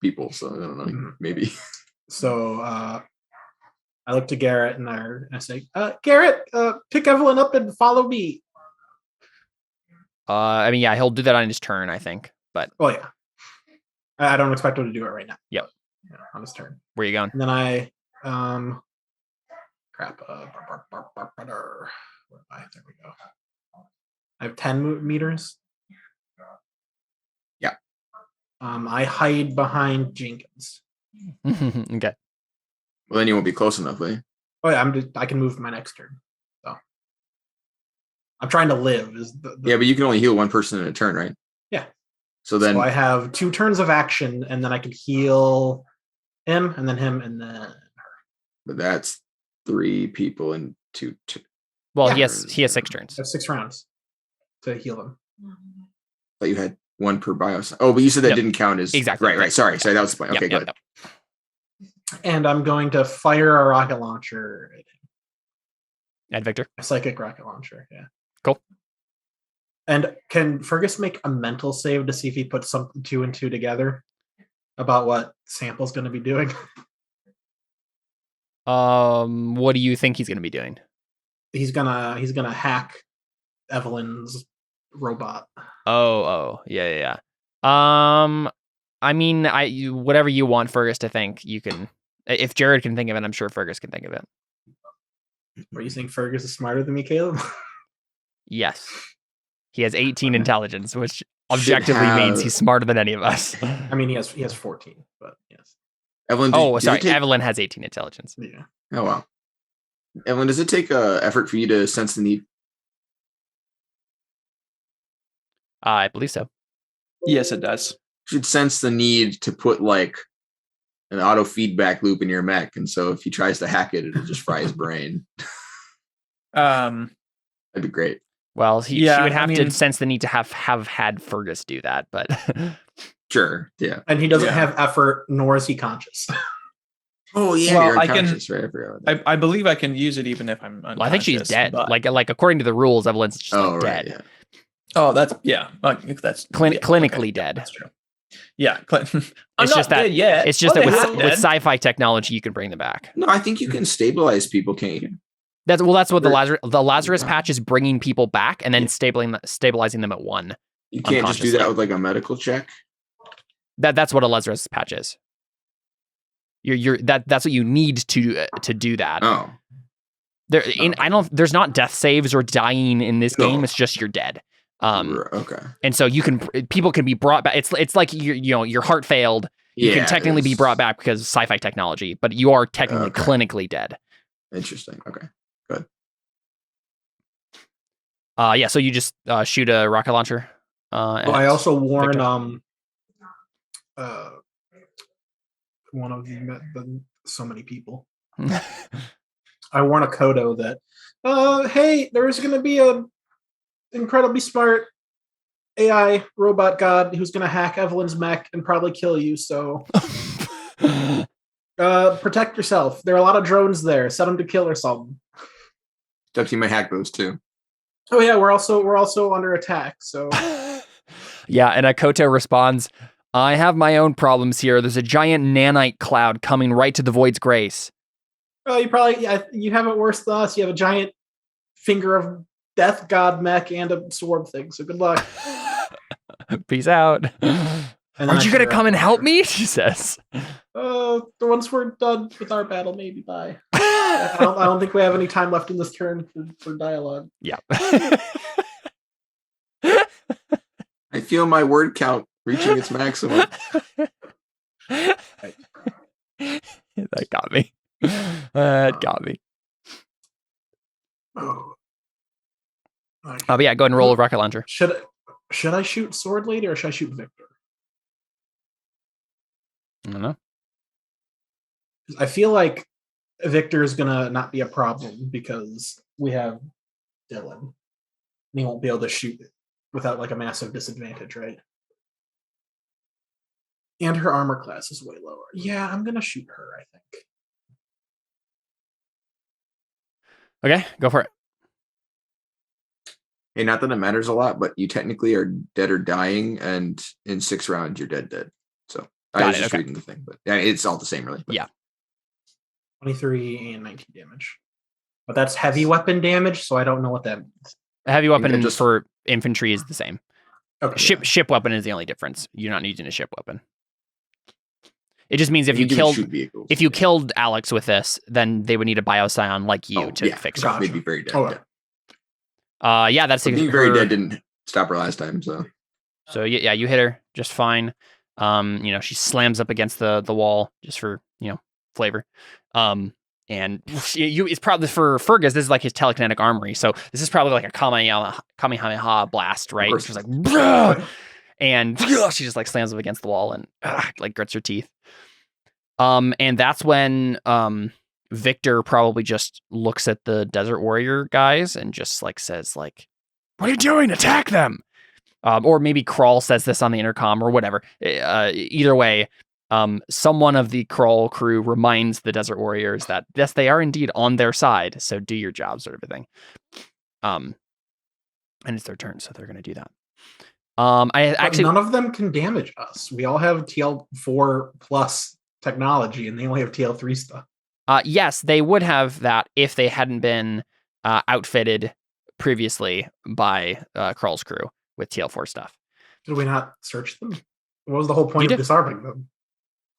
people. So I don't know. Mhm. Maybe. So I look to Garrett and I say, Garrett, pick Evelyn up and follow me. I mean, yeah, he'll do that on his turn, I think. But Oh yeah. I don't expect him to do it right now. Yep. Yeah, on his turn. where are you going? And then I crap. Where am I? There we go. I have 10 meters. Yeah. I hide behind Jenkins. Okay. Well, then you won't be close enough, eh? Oh yeah, I can move my next turn. So I'm trying to live. Is the Yeah, but you can only heal one person in a turn, right? Yeah. So then, so I have 2 turns of action, and then I can heal him, and then him, and then but that's 3 people and 2. Well, Yeah. he has 6 turns. I have 6 rounds to heal them. But you had 1 per bios. Oh, but you said that Yep. didn't count as Exactly. Right. Sorry. That was the point. Yep, Okay, yep, good. yep. And I'm going to fire a rocket launcher, Add Victor. a psychic rocket launcher. Yeah. Cool. And can Fergus make a mental save to see if he puts something 2 and 2 together about what Sample's going to be doing? What do you think he's going to be doing? He's gonna hack Evelyn's robot. Oh, yeah. I mean, whatever you want Fergus to think, you can. If Jared can think of it, I'm sure Fergus can think of it. Were you saying Fergus is smarter than me, Caleb? Yes, he has 18 intelligence, which objectively means he's smarter than any of us. I mean, he has 14, but yes. Evelyn. Sorry, Evelyn has 18 intelligence. Yeah. Oh wow. Evelyn, does it take effort for you to sense the need? I believe so. Yes, it does. You should sense the need to put like an auto feedback loop in your mech, and so if he tries to hack it, it'll just fry his brain. That'd be great. Well, she Yeah, would I have mean- to sense the need to have had Fergus do that, but Sure. Yeah. And he doesn't Yeah. have effort, nor is he conscious. Oh yeah. Well, you're I can- unconscious, right? I forgot about that. I believe I can use it even if I'm unconscious. well, I think she's dead. but- Like according to the rules, Evelyn's just Oh like right. dead, Yeah. oh, that's that's clinically okay, dead. That's true. Yeah, I'm It's not just that- dead yet. It's just Oh, that the with, hell, with dead? sci-fi technology, you can bring them back. No, I think you can stabilize people, can't you? That's what the Or- Lazarus patch is, bringing people back and then stabilizing them at 1. You can't just do that Unconsciously. with like a medical check. That's what a Lazarus patch is. That's what you need to do that. Oh. There's not death saves or dying in this No. game. It's just you're dead. Okay. And so people can be brought back. It's like your heart failed. You can technically be brought back because of sci-fi technology, but you are technically Okay. clinically dead. Interesting. Okay. Yeah. So you just shoot a rocket launcher. I also warn Victor. one of so many people. I warn Akoto that hey, there's going to be a incredibly smart AI robot god who's going to hack Evelyn's mech and probably kill you. So protect yourself. There are a lot of drones there. Set them to kill or something. Except you might hack those too. Oh yeah, we're also under attack. So Yeah, and Akoto responds, I have my own problems here. There's a giant nanite cloud coming right to the Void's Grace. Oh, you have it worse than us. You have a giant finger of death god mech and a sword thing. So good luck. Peace out. And Aren't you gonna come and help me? She says. Once we're done with our battle, maybe bye. I don't think we have any time left in this turn for dialogue. Yeah. I feel my word count reaching its maximum. That got me. That got me. Oh. But yeah, go ahead and roll a rocket launcher. Should I shoot Sword Lady or should I shoot Victor? I don't know. I feel like Victor is gonna not be a problem because we have Dylan. And he won't be able to shoot it without like a massive disadvantage, right? And her armor class is way lower. Yeah, I'm gonna shoot her, I think. Okay, go for it. Hey, not that it matters a lot, but you technically are dead or dying, and in 6 rounds you're dead. So I was just reading the thing, but yeah, it's all the same, really. But. Yeah. 23 and 19 damage. But that's heavy weapon damage, so I don't know what that means. A heavy weapon for infantry is the same. Okay, Ship weapon is the only difference. You're not using a ship weapon. It just means if you killed Alex with this, then they would need a bioscion like you to fix her. They'd be very dead. Okay. Yeah, that's being very dead didn't stop her last time, so. So yeah, you hit her just fine. She slams up against the wall just for flavor. And it's probably for Fergus. This is like his telekinetic armory. So this is probably like a Kamehameha blast, right? She's like, bruh! And she just like slams up against the wall and like grits her teeth. And that's when Victor probably just looks at the Desert Warrior guys and just like says like, "What are you doing? Attack them!" Or maybe Krull says this on the intercom or whatever. Either way, someone of the Krull crew reminds the Desert Warriors that yes, they are indeed on their side. So do your job, sort of a thing. And it's their turn, so they're going to do that. None of them can damage us. We all have TL4 plus technology, and they only have TL3 stuff. Yes, they would have that if they hadn't been outfitted previously by Krull's crew with TL4 stuff. Did we not search them? What was the whole point of disarming them?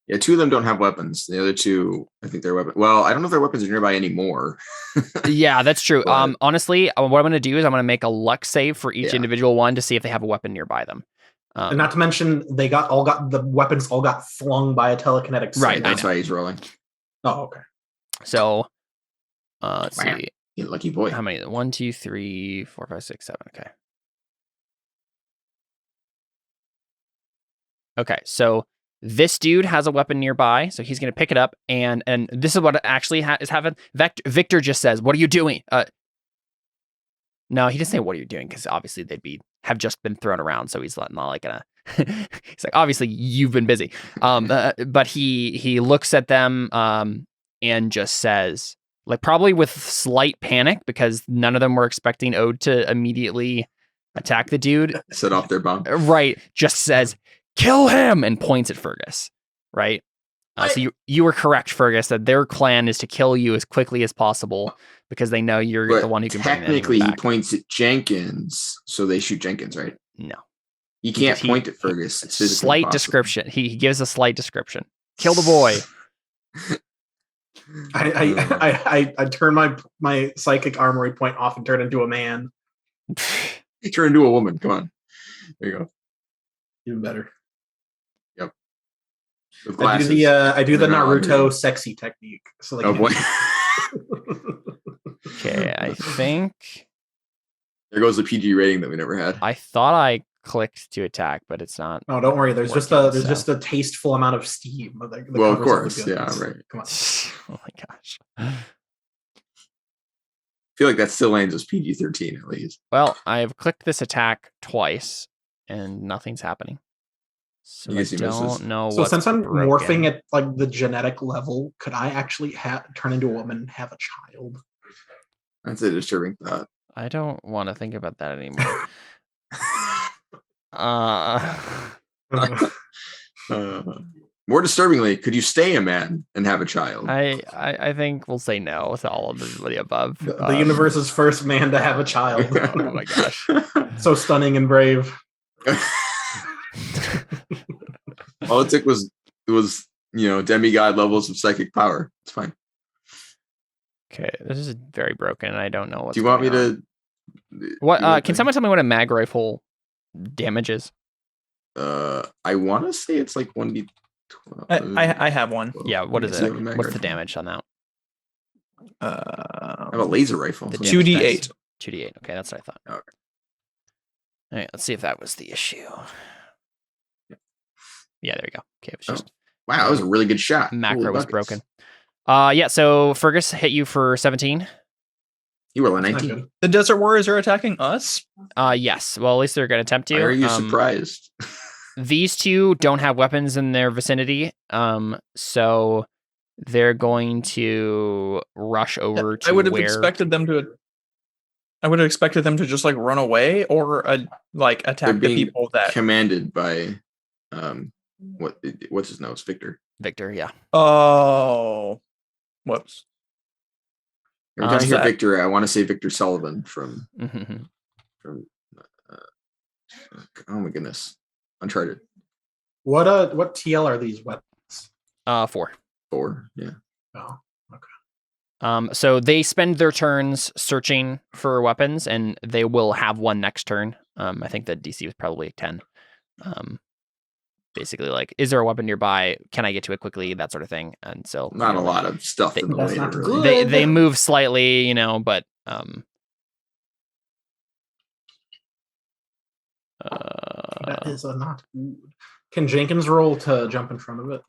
Yeah, 2 of them don't have weapons. The other 2, I think their weapon. Well, I don't know if their weapons are nearby anymore. Yeah, that's true. But, honestly, what I'm going to do is I'm going to make a luck save for each individual one to see if they have a weapon nearby them. And not to mention, the weapons all got flung by a telekinetic. Right, that's why he's rolling. Oh, okay. So, let's see. You lucky boy. How many? 1, 2, 3, 4, 5, 6, 7. Okay. Okay, so this dude has a weapon nearby, so he's going to pick it up, and this is what actually is happening. Victor just says, "What are you doing?" No, he didn't say, "What are you doing?" Because obviously they'd have just been thrown around, so he's not like gonna. He's like, obviously you've been busy. But he looks at them and just says, like probably with slight panic because none of them were expecting Ode to immediately attack the dude. Set off their bomb. Right. Just says, "Kill him," and points at Fergus. Right. So you were correct, Fergus, that their plan is to kill you as quickly as possible because they know you're the one who can bring them back. Technically, he points at Jenkins, so they shoot Jenkins, right? No. You can't point at Fergus. It's slight description. He gives a slight description. Kill the boy. I turn my psychic armory point off and turn into a man. You turn into a woman. Come on. There you go. Even better. Yep. I do the Naruto sexy technique. So like, oh boy. Okay, I think there goes the PG rating that we never had. I thought I clicked to attack, but it's not. No, don't worry. There's just a tasteful amount of steam. Well, of course, yeah, right. Come on. Oh my gosh. I feel like that still lands as PG-13 at least. Well, I've clicked this attack twice, and nothing's happening. So I don't know. So since I'm morphing at like the genetic level, could I actually turn into a woman and have a child? That's a disturbing thought. I don't want to think about that anymore. More disturbingly, could you stay a man and have a child? I think we'll say no to all of the above. The universe's first man to have a child. Oh my gosh. So stunning and brave. All it took was demigod levels of psychic power. It's fine. Okay, this is very broken. I don't know what. Do you want me to? What? Can someone tell me what a mag rifle damage is? I want to say it's like 1d12. I have one. Yeah, what is So it? you have a mag What's the rifle. damage on that? I have a laser rifle. The so damage 2d8. dice. 2d8. Okay, that's what I thought. Okay. All right, let's see if that was the issue. Yeah, there we go. Okay, it was just Wow, that was a really good shot. macro Holy was buckets. broken. Yeah, so Fergus hit you for 17. You roll a That's not 19. good. The Desert Warriors are attacking us. Yes. Well, at least they're going to attempt to. Why are you surprised? These two don't have weapons in their vicinity, so they're going to rush over to I would have where... expected them to. I would have expected them to just like run away or like They're attack the being people that. commanded by what's his nose? Victor. Victor, yeah. Oh, whoops. Every time I Who's hear that? Victor, I want to say Victor Sullivan from oh my goodness, Uncharted What TL are these weapons? 4. 4. Yeah. Oh, So they spend their turns searching for weapons, and they will have one next turn. I think the DC was probably 10. Basically, like, is there a weapon nearby? Can I get to it quickly? That sort of thing. And so Not a lot of stuff in the That's way. not to good. really- they move slightly, but that is not good. Can Jenkins roll to jump in front of it?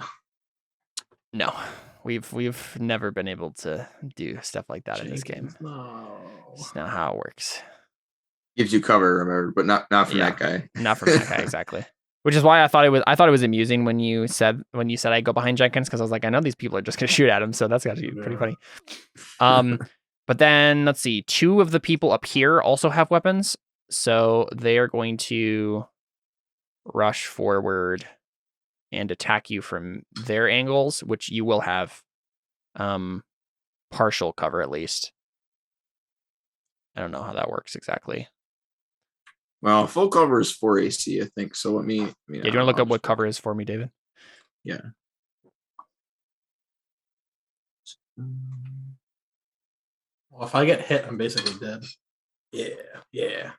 no, we've never been able to do stuff like that in this game. Jenkins, no. It's not how it works. Gives you cover, remember, but not from Yeah. that guy. Not from that guy exactly. Which is why I thought it was amusing when you said I go behind Jenkins, because I was like, I know these people are just gonna shoot at him, so that's actually pretty funny. But then let's see, 2 of the people up here also have weapons, so they are going to rush forward and attack you from their angles, which you will have partial cover at least. I don't know how that works exactly. Well, full cover is 4 AC, I think. So let me. Yeah, do you want to look up what cover is for me, David? Yeah. Well, if I get hit, I'm basically dead. Yeah.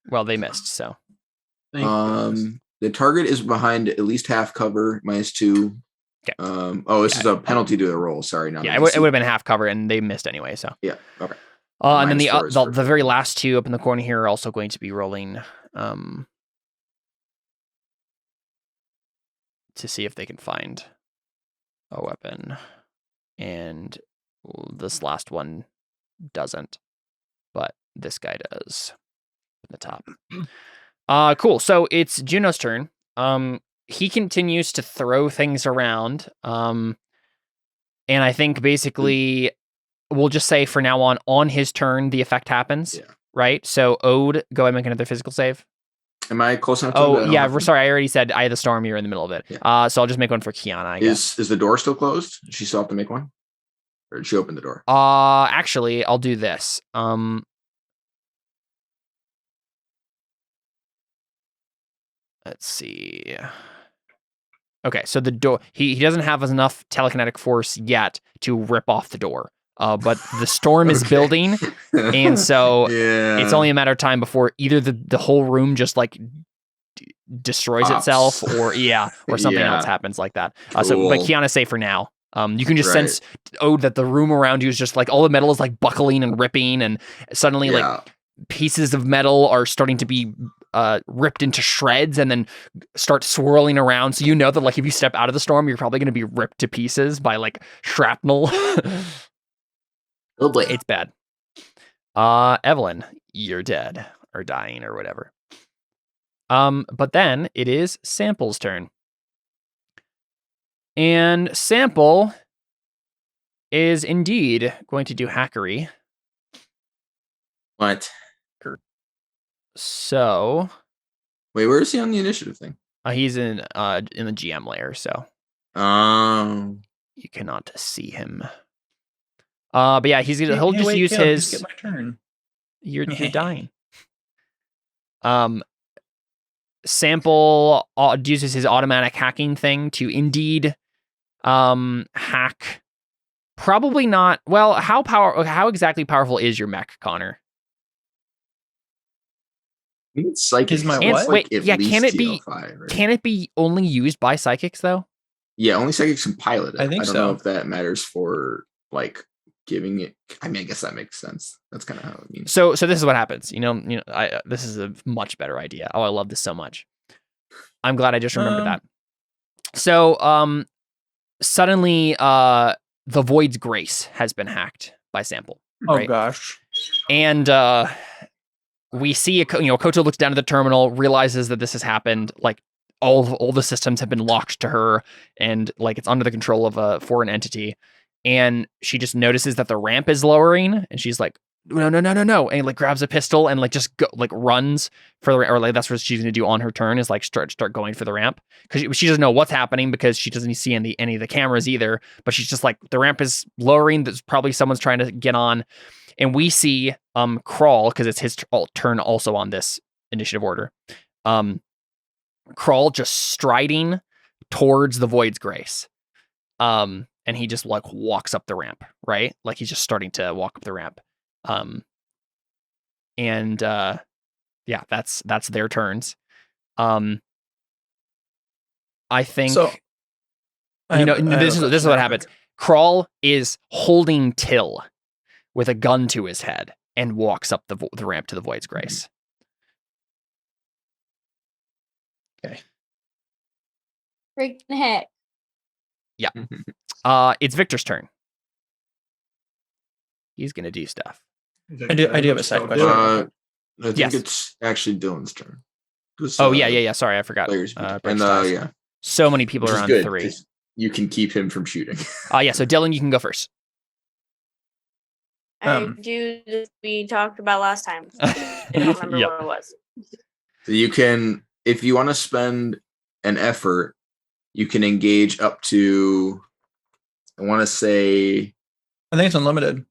Well, they missed, so Thank goodness. The target is behind at least half cover, -2. Okay. This is a penalty to the roll. Sorry, not yeah, an it AC. would have been half cover, and they missed anyway. So Yeah. Okay. and then -4 is for- the very last 2 up in the corner here are also going to be rolling to see if they can find a weapon, and this last one doesn't, but this guy does in the top. Cool. So it's Juno's turn. He continues to throw things around, and I think basically we'll just say for now on his turn the effect happens. Yeah. Right. So Ode, go ahead and make another physical save. Am I close enough? To Oh it? yeah, we're sorry. I already said I had the storm. You're in the middle of it. Yeah. So I'll just make one for Kiana. I guess. Is the door still closed? Did she still have to make one, or did she open the door? Actually, I'll do this. Let's see. Okay, so the door, he doesn't have enough telekinetic force yet to rip off the door. But the storm is Okay. building, and so yeah, it's only a matter of time before either the whole room just like destroys Pops. itself, or something Yeah. else happens like that. So, but Cool. Kiana's safe for now. You can just Right. sense that the room around you is just like all the metal is like buckling and ripping, and suddenly like pieces of metal are starting to be ripped into shreds and then start swirling around. So you know that like if you step out of the storm, you're probably going to be ripped to pieces by like shrapnel. Oh boy. It's bad. Evelyn, you're dead or dying or whatever. But then it is Sample's turn. And Sample is indeed going to do hackery. What? So Wait, where is he on the initiative thing? He's in the GM layer, so you cannot see him. But yeah, he'll just use his. Just get my turn. You're dying. Sample uses his automatic hacking thing to indeed hack. Probably not. Well, how exactly powerful is your mech, Connor? I think it's psychic. Is my And what? wait, At yeah, least can it be? TL5, right? Can it be only used by psychics though? Yeah, only psychics can pilot it. I think don't so. know if that matters for like giving it. I mean, I guess that makes sense. That's kind of how it means. So this is what happens. This is a much better idea. Oh, I love this so much. I'm glad I just remembered that. So suddenly the Void's Grace has been hacked by Sample. Oh right? gosh. And we see Koto looks down at the terminal, realizes that this has happened. Like all the systems have been locked to her, and like it's under the control of a foreign entity. And she just notices that the ramp is lowering, and she's like, no, and like grabs a pistol and like just runs for the or like that's what she's gonna do on her turn is like start going for the ramp because she doesn't know what's happening because she doesn't see any of the cameras either. But she's just like the ramp is lowering. There's probably someone's trying to get on, and we see Crawl because it's his turn also on this initiative order. Crawl just striding towards the Void's Grace. And he just like walks up the ramp, right? Like he's just starting to walk up the ramp. Yeah, that's their turns. I think So this is what happens. Crawl is holding Till with a gun to his head and walks up the ramp to the Void's Grace. Okay. Freaking heck. Yeah. It's Victor's turn. He's gonna do stuff. I do have a side question. I think Yes. it's actually Dylan's turn. Oh yeah. Sorry, I forgot. Players Bridge and ties. yeah, So many people which are is on good, 3. 'cause you can keep him from shooting. Yeah. So Dylan, you can go first. I do this we talked about last time. I don't remember Yep. what it was. So you can, if you want to spend an effort, you can engage up to. I want to say I think it's unlimited.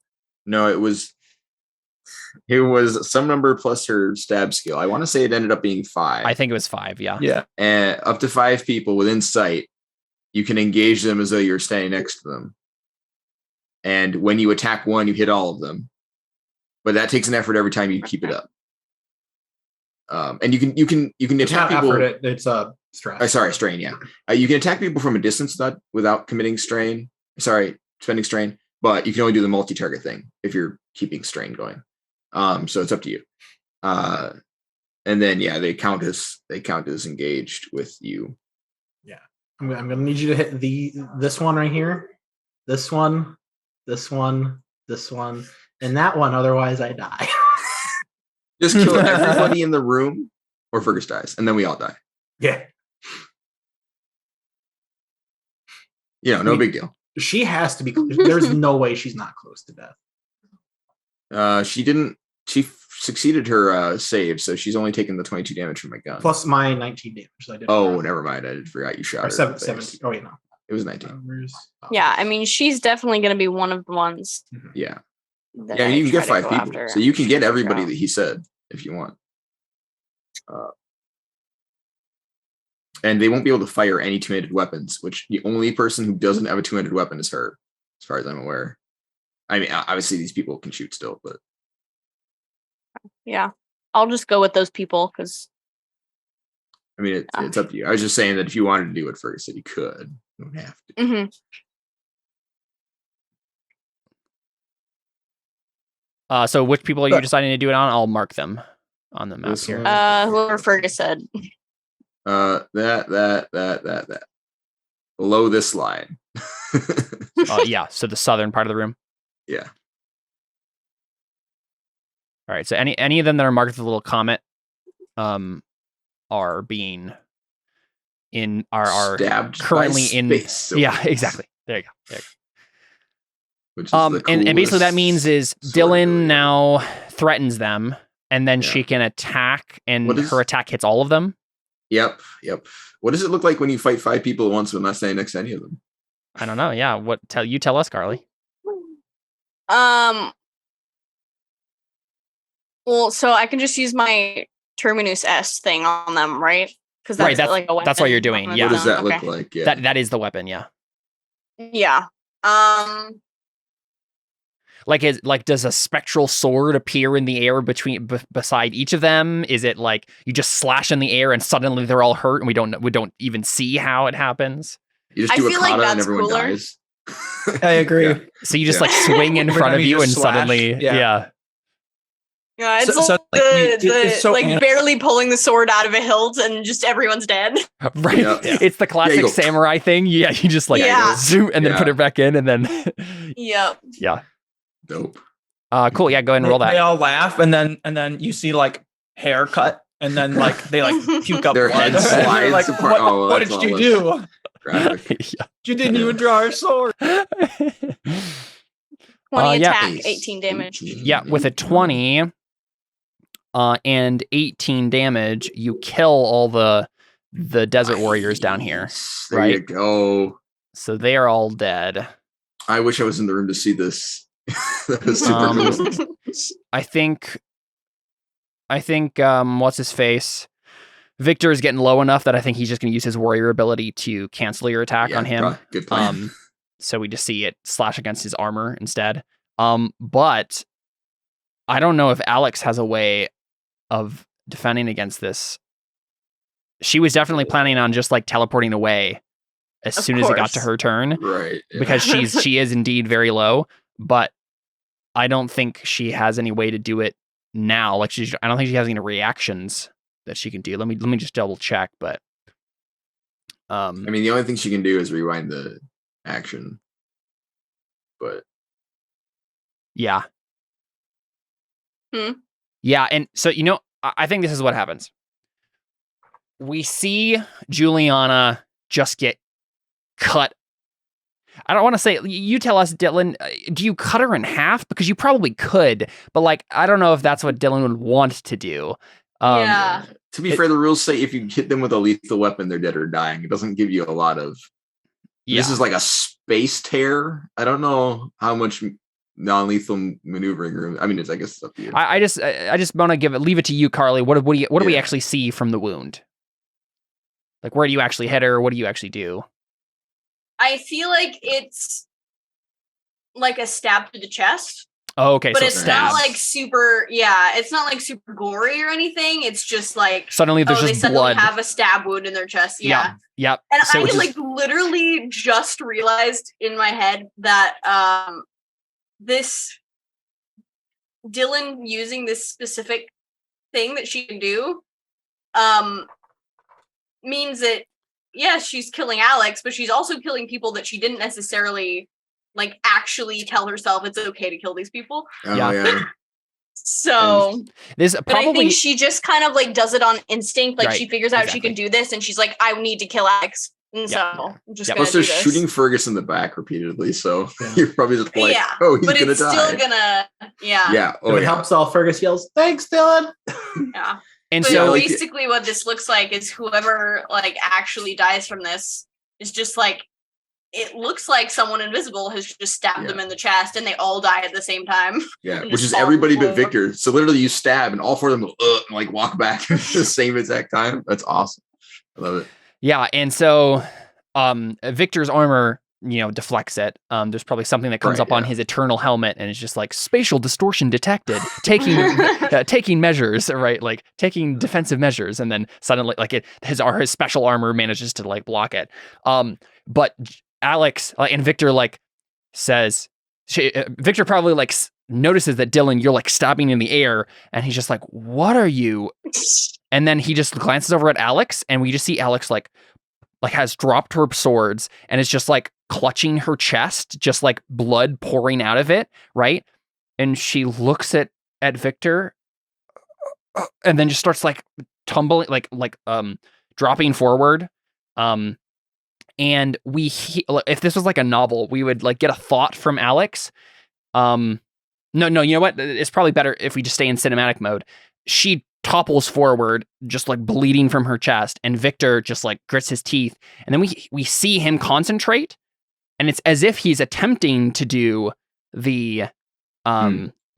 no. It was some number plus her stab skill. I want to say it ended up being 5. I think it was 5. Yeah. Yeah. And up to 5 people within sight, you can engage them as though you're standing next to them. And when you attack one, you hit all of them. But that takes an effort every time you keep it up. And you can It's attack not people. effort, it's stress. Sorry, strain. Yeah, you can attack people from a distance without committing strain. Sorry, spending strain. But you can only do the multi-target thing if you're keeping strain going. So it's up to you. And then they count as engaged with you. Yeah, I'm gonna need you to hit this one right here, this one, and that one. Otherwise, I die. Just kill everybody in the room, or Fergus dies, and then we all die. Yeah, No big deal. she has to be. There's no way she's not close to death. She didn't. She succeeded her save, so she's only taken the 22 damage from my gun. Plus my 19 damage. So I did. Never mind. I forgot you shot Or her. 17. Oh wait, no. It was 19. Yeah, I mean she's definitely gonna be one of the ones. Yeah. That Yeah, I you can get try to 5 go people, after so you can and get figure everybody out. that he said if you want. And they won't be able to fire any two-handed weapons, which the only person who doesn't have a two-handed weapon is her, as far as I'm aware. I mean, obviously these people can shoot still, but Yeah. I'll just go with those people because I mean, it's up to you. I was just saying that if you wanted to do what Fergus said, you could. You don't have to. So which people are you deciding to do it on? I'll mark them on the map This here. one. whoever Fergus said. That. Below this line. Yeah. So the southern part of the room. Yeah. All right. So any of them that are marked with a little comet, are being are stabbed currently by in. space Yeah. soldiers, Exactly. There you go. which is the And basically that coolest means is sword Dylan ability. now threatens them, and then Yeah. she can attack, and What is- her attack hits all of them. Yep. What does it look like when you fight 5 people at once but not standing next to any of them? I don't know. Yeah. Tell us, Carly. Well, so I can just use my Terminus S thing on them, right? Because Right, that's like a weapon. that's what you're doing, on yeah. What its does own. that Okay. look like? Yeah. That is the weapon. Yeah. Yeah. Does a spectral sword appear in the air beside each of them? Is it like you just slash in the air and suddenly they're all hurt and we don't even see how it happens? You just I do a feel like kata and that's everyone cooler. dies. I agree. Yeah. So you just Yeah. like swing in Every front time of you you and just slash, suddenly, yeah. Yeah, it's So, like, it's so like anim- barely pulling the sword out of a hilt and just everyone's dead. right. Yeah. It's the classic you go. samurai thing. Yeah, you just like Yeah. zoom and then put Yeah. it back in and then Yep. yeah. Dope. Cool. Yeah, go ahead and roll They that. all laugh, and then you see like haircut, and then like they like puke up Their blood. head And you're slides like, apart. Oh, what that's did you all do? Graphic. Yeah. You didn't even draw our sword. 20 yeah. attack, 18 damage. Yeah, with a 20 and 18 damage, you kill all the desert warriors down here. Nice. There right? you go. So they are all dead. I wish I was in the room to see this. That was super cool. I think what's his face? Victor is getting low enough that I think he's just going to use his warrior ability to cancel your attack on him. Good plan. So we just see it slash against his armor instead. But I don't know if Alex has a way of defending against this. She was definitely planning on just like teleporting away as Of soon as it got course. to her turn, Right. Yeah. because she is indeed very low. But I don't think she has any way to do it now. Like I don't think she has any reactions that she can do. Let me just double check. But I mean, the only thing she can do is rewind the action. But yeah. Hmm. Yeah, and so I think this is what happens. We see Juliana just get cut. I don't want to say, you tell us, Dylan, do you cut her in half? Because you probably could, but like, I don't know if that's what Dylan would want to do. Yeah. to be fair, the rules say if you hit them with a lethal weapon, they're dead or dying. It doesn't give you a lot of. Yeah. This is like a space tear. I don't know how much non-lethal maneuvering room. I mean, I guess it's up to you. I just want to leave it to you, Carly. What do we Yeah. actually see from the wound? Like, where do you actually hit her? What do you actually do? I feel like it's like a stab to the chest, Oh, okay. but So it's stab. not like super. Yeah, it's not like super gory or anything. It's just like Suddenly there's they just suddenly blood. have a stab wound in their chest. Yeah. Yep. And So I it's just- like literally just realized in my head that this Dylan using this specific thing that she can do means that yes, she's killing Alex, but she's also killing people that she didn't necessarily like actually tell herself it's okay to kill these people. Oh, Yeah. yeah. So There's but I probably think she just kind of like does it on instinct. Like Right, she figures out she exactly. can do this and she's like, I need to kill Alex. And Yeah. so I'm just Yeah. gonna Plus, do they're this. shooting Fergus in the back repeatedly, so Yeah. you're probably just like, Yeah, "Oh, he's but gonna it's die." still gonna Yeah. Oh, If it yeah. helps all, Fergus yells, "Thanks, Dylan." yeah. and But Yeah, so like- basically what this looks like is whoever like actually dies from this is just like it looks like someone invisible has just stabbed Yeah. them in the chest and they all die at the same time. Yeah, and which just is fall everybody on the but floor. Victor. So literally, you stab, and all four of them go and like walk back at the same exact time. That's awesome. I love it. yeah, and so Victor's armor, deflects it. There's probably something that comes Right, up on yeah. his eternal helmet, and it's just like spatial distortion detected, taking measures, right? Like taking defensive measures, and then suddenly, like his special armor manages to like block it. But Alex and Victor like says, Victor probably like notices that Dylan, you're like stabbing in the air, and he's just like, "What are you?" And then he just glances over at Alex, and we just see Alex like has dropped her swords and is just like clutching her chest, just like blood pouring out of it, right? And she looks at Victor, and then just starts like tumbling, like dropping forward. And if this was like a novel, we would like get a thought from Alex. No, you know what? It's probably better if we just stay in cinematic mode. She topples forward, just like bleeding from her chest, and Victor just like grits his teeth. And then we see him concentrate, and it's as if he's attempting to do the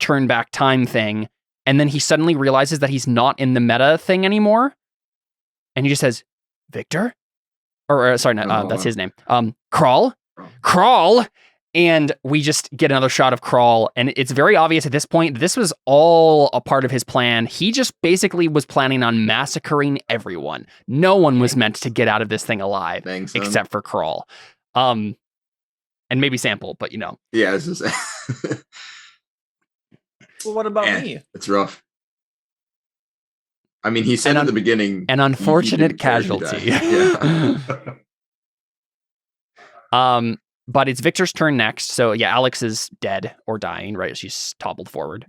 turn back time thing, and then he suddenly realizes that he's not in the meta thing anymore, and he just says, Victor? Or sorry, not, that's his name. Crawl. And we just get another shot of Crawl, and it's very obvious at this point this was all a part of his plan. He just basically was planning on massacring everyone. No one was meant to get out of this thing alive, Thanks, except for Crawl. And maybe Sample, but Yeah, this is Well, what about me? It's rough. I mean, he said at the beginning, an unfortunate casualty. Yeah. But it's Victor's turn next. So yeah, Alex is dead or dying, right? She's toppled forward.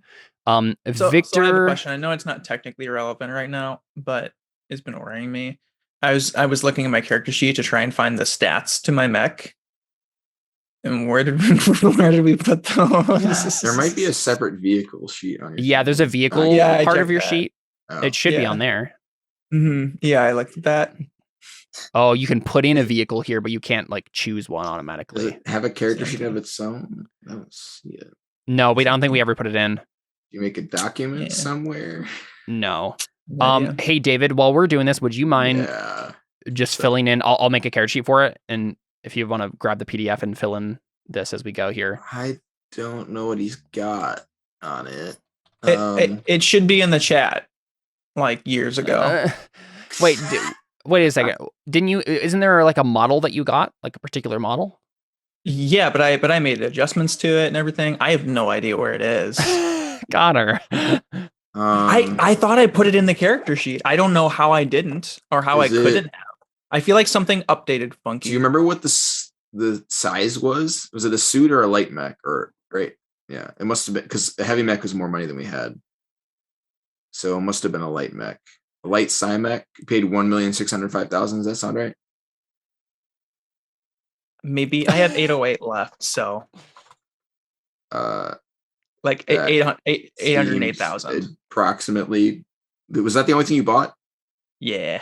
So Victor, I have a question. I know it's not technically relevant right now, but it's been worrying me. I was looking at my character sheet to try and find the stats to my mech. And where did we put those? There might be a separate vehicle sheet on your sheet. there's a vehicle part of your sheet. Oh. It should be on there. Mm-hmm. Yeah, I looked at that. Oh, you can put in a vehicle here, but you can't like choose one Does automatically. it have a character sheet of its own? I don't see it. No, I don't think we ever put it in. You make a document Yeah. somewhere? No. Yeah. Hey David, while we're doing this, would you mind Yeah. just filling in? I'll make a character sheet for it, and if you want to grab the PDF and fill in this as we go here. I don't know what he's got on it. It should be in the chat like years ago. Wait a second. Didn't you? Isn't there like a model that you got, like a particular model? Yeah, but I made adjustments to it and everything. I have no idea where it is. Got her. I thought I put it in the character sheet. I don't know how I didn't or how I couldn't have. I feel like something updated funky. Do you remember what the size was? Was it a suit or a light mech? Or right? Yeah, it must have been, because a heavy mech was more money than we had. So it must have been a light mech. A light sci mech paid 1,605,000. Does that sound right? Maybe I have 808 left, so like that 808,000. seems approximately. Was that the only thing you bought? Yeah.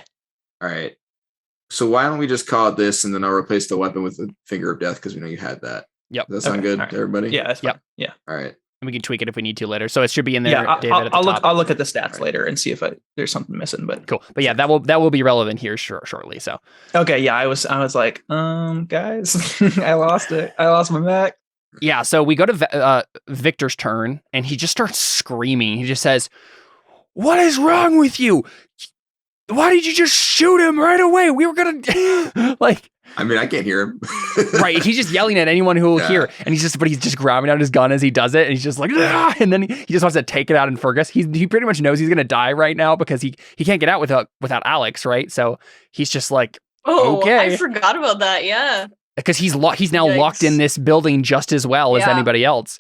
All right. So why don't we just call it this, and then I'll replace the weapon with the finger of death, because we know you had that. Yep. Does that sound Okay, good all right. to everybody? Yeah, that's fine. Yeah. All right. And we can tweak it if we need to later. So it should be in there. Yeah, David, at the I'll look. top. I'll look at the stats later and see if there's something missing. But Cool. But yeah, that will be relevant here shortly. So okay, yeah, I was like, guys, I lost it. I lost my mech. yeah, so we go to Victor's turn, and he just starts screaming. He just says, "What is wrong with you? Why did you just shoot him right away? We were gonna like." I mean, I can't hear him. Right, he's just yelling at anyone who will Yeah. hear, and he's just grabbing out his gun as he does it, and he's just like, "Ah!" And then he just wants to take it out in Fergus. He pretty much knows he's gonna die right now because he can't get out without Alex, right? So he's just like, Oh, Okay. I forgot about that. Yeah. because he's now Yikes. locked in this building just as well as Yeah. anybody else.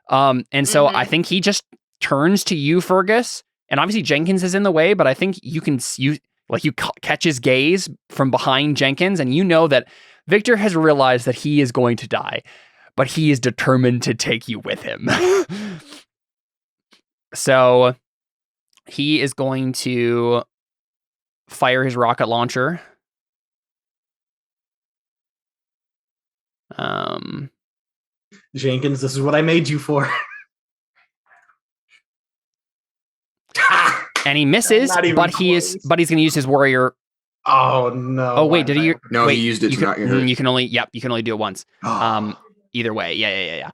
And so Mhm. I think he just turns to you, Fergus, and obviously Jenkins is in the way, but I think you catch his gaze from behind Jenkins, and you know that Victor has realized that he is going to die, but he is determined to take you with him. So he is going to fire his rocket launcher. Jenkins, this is what I made you for. And he misses, Not even but he's close. going to use his warrior. Oh no! Oh wait, did he? No, wait, he used it you to not can, get hurt. you can only do it once. Oh. Either way, yeah.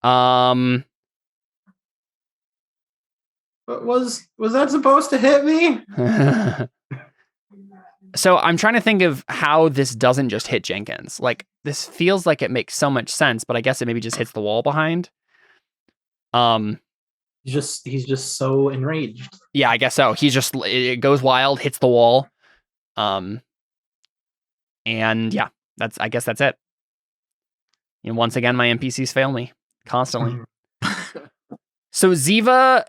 But was that supposed to hit me? So I'm trying to think of how this doesn't just hit Jenkins. Like, this feels like it makes so much sense, but I guess it maybe just hits the wall behind. He's just so enraged. Yeah, I guess so. It goes wild, hits the wall. And yeah, I guess that's it. And once again, my NPCs fail me constantly. So Ziva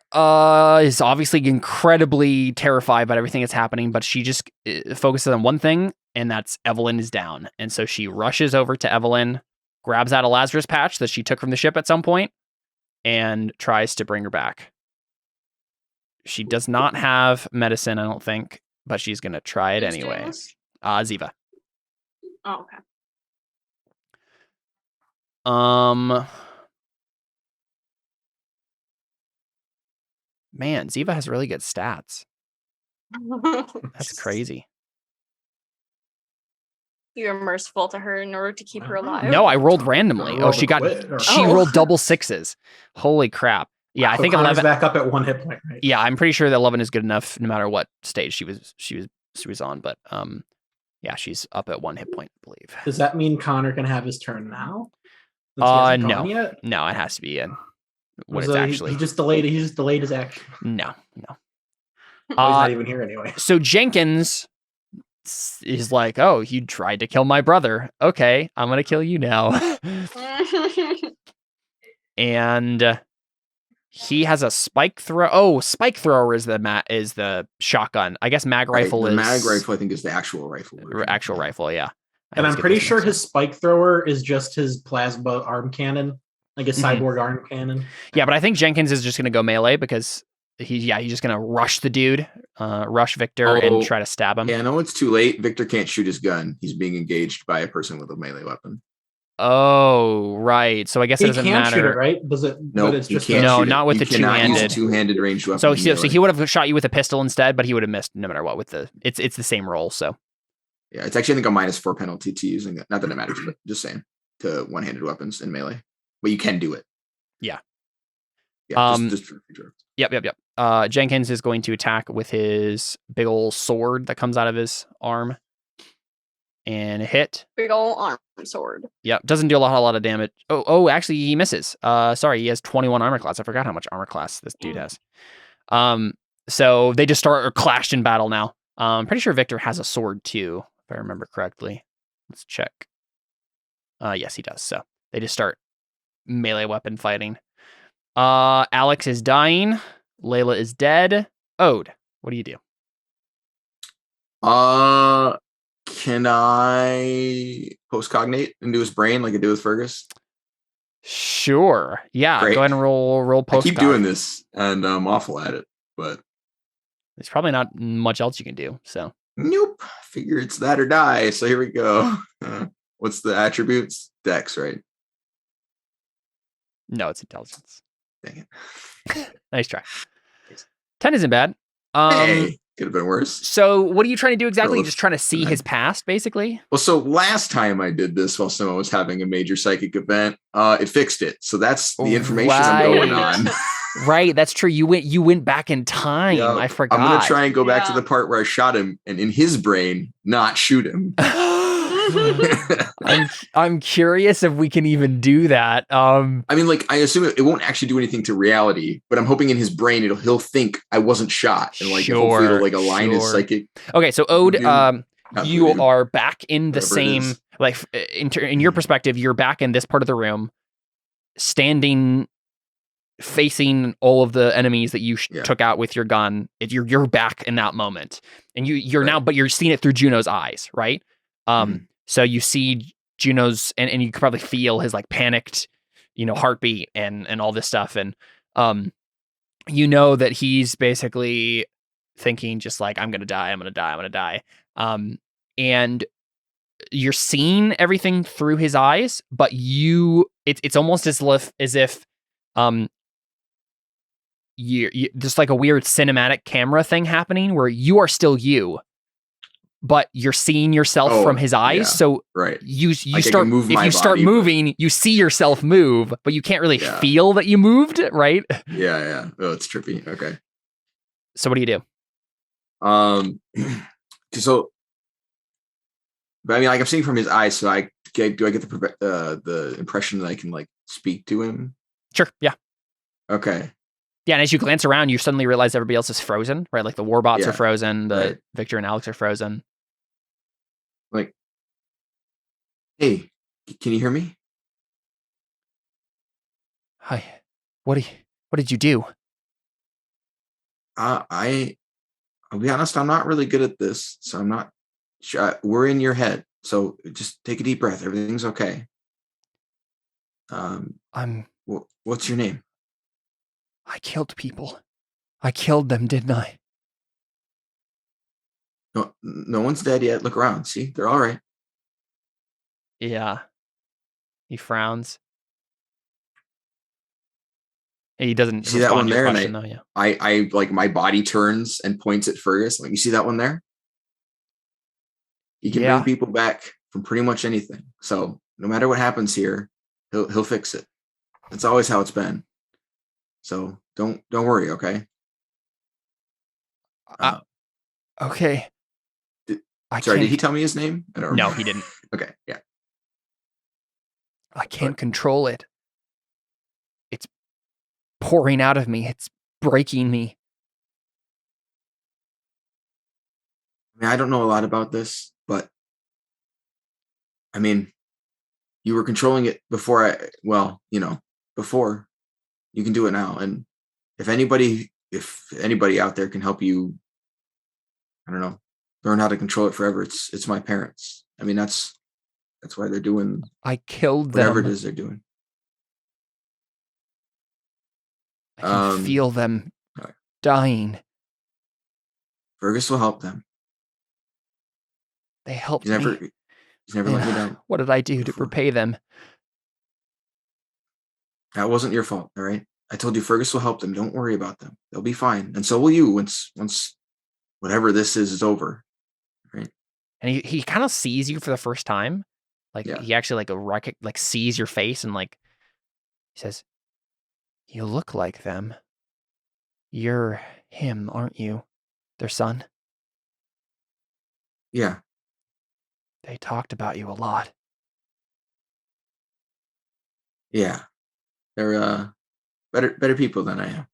is obviously incredibly terrified by everything that's happening, but she just focuses on one thing, and that's Evelyn is down. And so she rushes over to Evelyn, grabs out a Lazarus patch that she took from the ship at some point, and tries to bring her back. She does not have medicine, I don't think, but she's gonna try it Who's doing anyway. this? Ziva. Oh, okay. Man, Ziva has really good stats. That's crazy. You're merciful to her in order to keep her alive. No, I rolled randomly. Rolled She a got quit, or- she Oh. rolled double sixes. Holy crap. Yeah, I So think Connor's 11. back up at 1 hit point, right? Yeah, I'm pretty sure that 11 is good enough no matter what stage she was on, but yeah, she's up at 1 hit point, I believe. Does that mean Connor can have his turn now? Since he hasn't No. gone yet? No, it has to be in when Was it's he- actually he just delayed his action. no. Well, he's not Uh, even here anyway. so Jenkins is like, "Oh, you tried to kill my brother. Okay, I'm gonna kill you now." And he has a spike throw. Oh, spike thrower is the shotgun. I guess mag rifle the is mag rifle. I think is the actual rifle. version. actual rifle. Yeah, I And always I'm get pretty those sure mixed up. his spike thrower is just his plasma arm cannon, like his Mhm. cyborg arm cannon. Yeah, but I think Jenkins is just gonna go melee because he's just gonna rush the dude, rush Victor, and Oh, try to stab him. Yeah, no, it's too late. Victor can't shoot his gun. He's being engaged by a person with a melee weapon. Oh, right. So I guess it He doesn't can shoot it, matter. right? Does it? No, but it's you just can't. No, shoot it. not with You the cannot use two-handed. a two-handed ranged weapon. So in he melee. would have shot you with a pistol instead, but he would have missed no matter what. With the it's the same roll. So Yeah, it's actually I think a -4 penalty to using it. Not that it matters, but just saying to one-handed weapons in melee. But you can do it. Yeah. Yeah. Just for future. Yep. Jenkins is going to attack with his big old sword that comes out of his arm, and a hit. Big ol' arm sword. Yep, doesn't do a lot of damage. Oh, actually, he misses. Sorry, he has 21 armor class. I forgot how much armor class this dude has. So they just start clashed in battle now. I'm pretty sure Victor has a sword too, if I remember correctly. Let's check. Yes, he does. So they just start melee weapon fighting. Alex is dying. Layla is dead. Ode, what do you do? Can I postcognate into his brain like I did with Fergus? Sure. Yeah. Great. Go ahead and roll I post. keep doing this, and I'm awful at it. But There's probably not much else you can do. So nope. Figure it's that or die. So here we go. What's the attributes? Dex, right? no, it's intelligence. Dang Nice try. 10 isn't bad. it. Hey, could have been worse. So what are you trying to do exactly? Well, You're just trying to see okay. his past, basically? Well, so last time I did this while someone was having a major psychic event, it fixed it. So that's the information I'm going on. Right, that's true. You went back in time. Yep. I forgot. I'm gonna try and go back to Yeah. the part where I shot him, and in his brain, not shoot him. I'm curious if we can even do that. I mean, like, I assume it won't actually do anything to reality, but I'm hoping in his brain he'll think I wasn't shot, and like hopefully it'll like align his sure. psychic. Okay, so Ode, Voodoo. Not you voodoo. are back in the Whatever it same, is. like, in your perspective, you're back in this part of the room, standing, facing all of the enemies that you Yeah. took out with your gun. You're back in that moment, and you're Right. now, but you're seeing it through Juno's eyes, right? Mhm. So you see Juno's, and you can probably feel his like panicked, heartbeat and all this stuff, and you know that he's basically thinking just like, I'm gonna die. And you're seeing everything through his eyes, but it's almost as if you there's like a weird cinematic camera thing happening where you are still you, but you're seeing yourself Oh, from his eyes. yeah. So Right. you Like I can start, move if my you start body, but- moving, you see yourself move, but you can't really Yeah. feel that you moved, right? Yeah. Oh, it's trippy. Okay. So what do you do? So, but I mean, like I'm seeing from his eyes, so do I get the impression that I can like speak to him? Sure. Yeah. Okay. Yeah. And as you glance around, you suddenly realize everybody else is frozen, right? Like the warbots Yeah, are frozen. The right. Victor and Alex are frozen. Like, hey, can you hear me? Hi. What did you do? I'll be honest, I'm not really good at this, so I'm not sure. We're in your head, so just take a deep breath. Everything's okay. I'm What's your name? I killed people. I killed them, didn't I? No one's dead yet. Look around. See, they're all right. Yeah. He frowns. He doesn't See that respond one to your there? And question, though, yeah. I like my body turns and points at Fergus. Like, you see that one there? He can Yeah. bring people back from pretty much anything. So no matter what happens here, he'll fix it. That's always how it's been. So don't worry, okay? Okay. Sorry, did he tell me his name? I don't No, remember. he didn't. Okay, yeah. I can't control it. It's pouring out of me. It's breaking me. I mean, I don't know a lot about this, but I mean, you were controlling it before before. You can do it now. And if anybody out there can help you, I don't know, learn how to control it forever, it's my parents. I mean, that's why they're doing I killed them. whatever it is they're doing. I can feel them all right. dying. Fergus will help them. They helped He's never me. let me down. What did I do to before. repay them? That wasn't your fault, all right? I told you Fergus will help them. Don't worry about them. They'll be fine. And so will you once whatever this is over. Right? And he kind of sees you for the first time. Like Yeah. he actually sees your face and like he says, "You look like them. You're him, aren't you? Their son?" Yeah. They talked about you a lot. Yeah. They're better people than I am.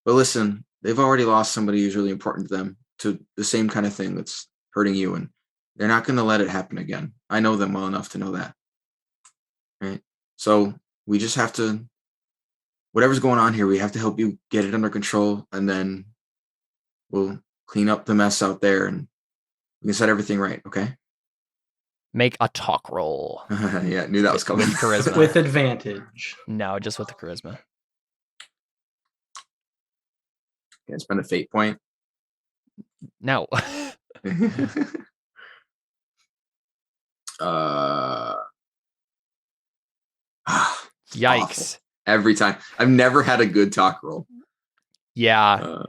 But listen, they've already lost somebody who's really important to them to the same kind of thing that's hurting you, and they're not going to let it happen again. I know them well enough to know that. Right? So we just have to, whatever's going on here, we have to help you get it under control, and then we'll clean up the mess out there and we can set everything right, okay? Make a talk roll. Yeah, I knew that was coming. With charisma. With advantage. No, just with the charisma. Can I spend a fate point? No. Yikes. Awful. Every time. I've never had a good talk roll. Yeah.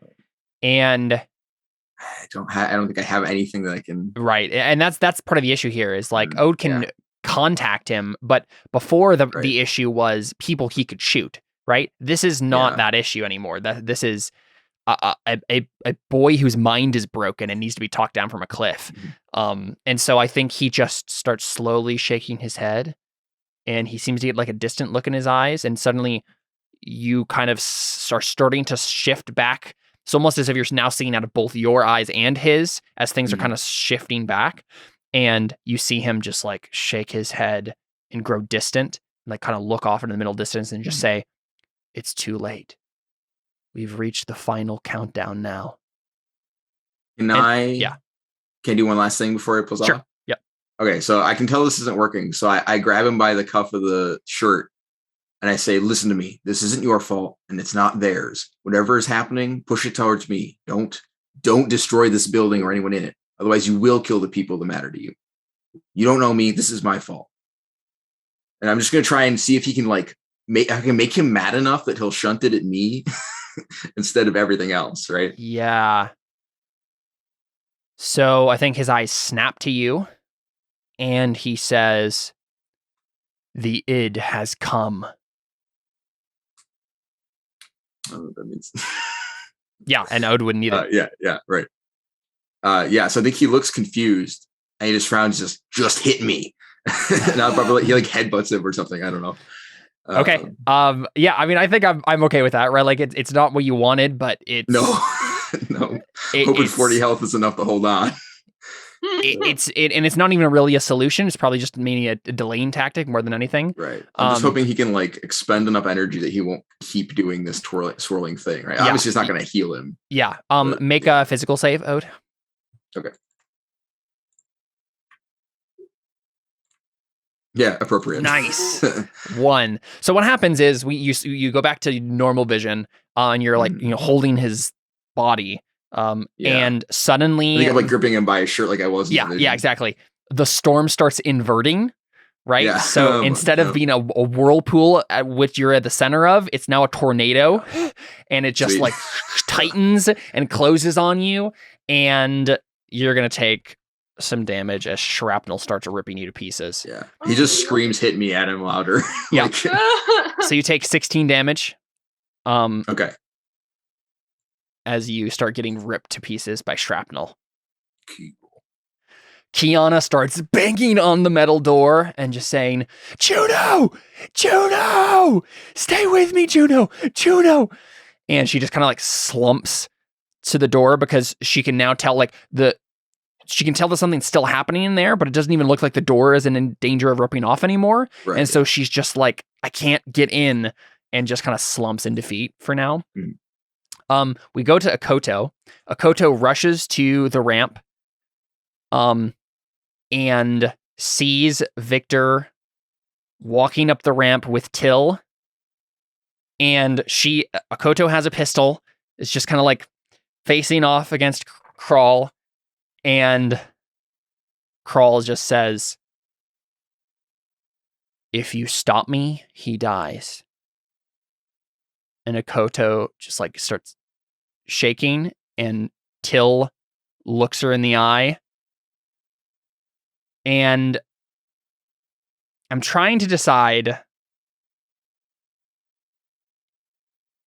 And I don't think I have anything that I can. right. And that's part of the issue here is like Ode can contact him, but before the issue was people he could shoot, right? This is not that issue anymore. This is a boy whose mind is broken and needs to be talked down from a cliff. And so I think he just starts slowly shaking his head, and he seems to get like a distant look in his eyes, and suddenly you kind of are starting to shift back. It's almost as if you're now seeing out of both your eyes and his as things are kind of shifting back, and you see him just like shake his head and grow distant, and like kind of look off into the middle distance and just say, "It's too late. We've reached the final countdown now." Can I do one last thing before it pulls off? Yeah. Okay, so I can tell this isn't working. So I grab him by the cuff of the shirt and I say, "Listen to me. This isn't your fault and it's not theirs. Whatever is happening, push it towards me. Don't destroy this building or anyone in it. Otherwise you will kill the people that matter to you. You don't know me. This is my fault." And I'm just going to try and see if he can I can make him mad enough that he'll shunt it at me instead of everything else, right? Yeah. So I think his eyes snap to you, and he says, "The id has come." I don't know what that means. Yeah, and Ode wouldn't either. Yeah, right. So I think he looks confused, and he just frowns, just hit me. And I'll probably he like headbutts him or something. I don't know. Okay. Yeah. I mean, I think I'm okay with that, right? Like, it's not what you wanted, but it's no. Hoping 40 health is enough to hold on. And it's not even really a solution. It's probably just maybe a delaying tactic more than anything. Right. I'm just hoping he can like expend enough energy that he won't keep doing this swirling thing. Right. Obviously, it's not going to heal him. Yeah. Make a physical save, Ode. Okay. Yeah, appropriate. Nice. 1. So what happens is you go back to normal vision, and you're like holding his body. Yeah. And I suddenly, think I'm like gripping him by his shirt like I was. yeah, exactly. The storm starts inverting, right? Yeah. So instead of being a whirlpool at which you're at the center of, it's now a tornado, and it just Sweet. like tightens and closes on you, and you're gonna take some damage as shrapnel starts ripping you to pieces. Yeah. He just screams, "Hit me!" at him louder. Yeah. Like, So you take 16 damage. okay. As you start getting ripped to pieces by shrapnel. Kiana starts banging on the metal door and just saying, Juno! Juno! Stay with me, Juno! Juno! And she just kind of like slumps to the door because she can now tell she can tell that something's still happening in there, but it doesn't even look like the door is in danger of ripping off anymore. Right. And so she's just like, I can't get in, and just kind of slumps in defeat for now. Mm-hmm. We go to Akoto. Akoto rushes to the ramp and sees Victor walking up the ramp with Till. And Akoto has a pistol. It's just kind of like facing off against Crawl. And Crawl just says, if you stop me, he dies. And Akoto just like starts shaking, and Till looks her in the eye. And I'm trying to decide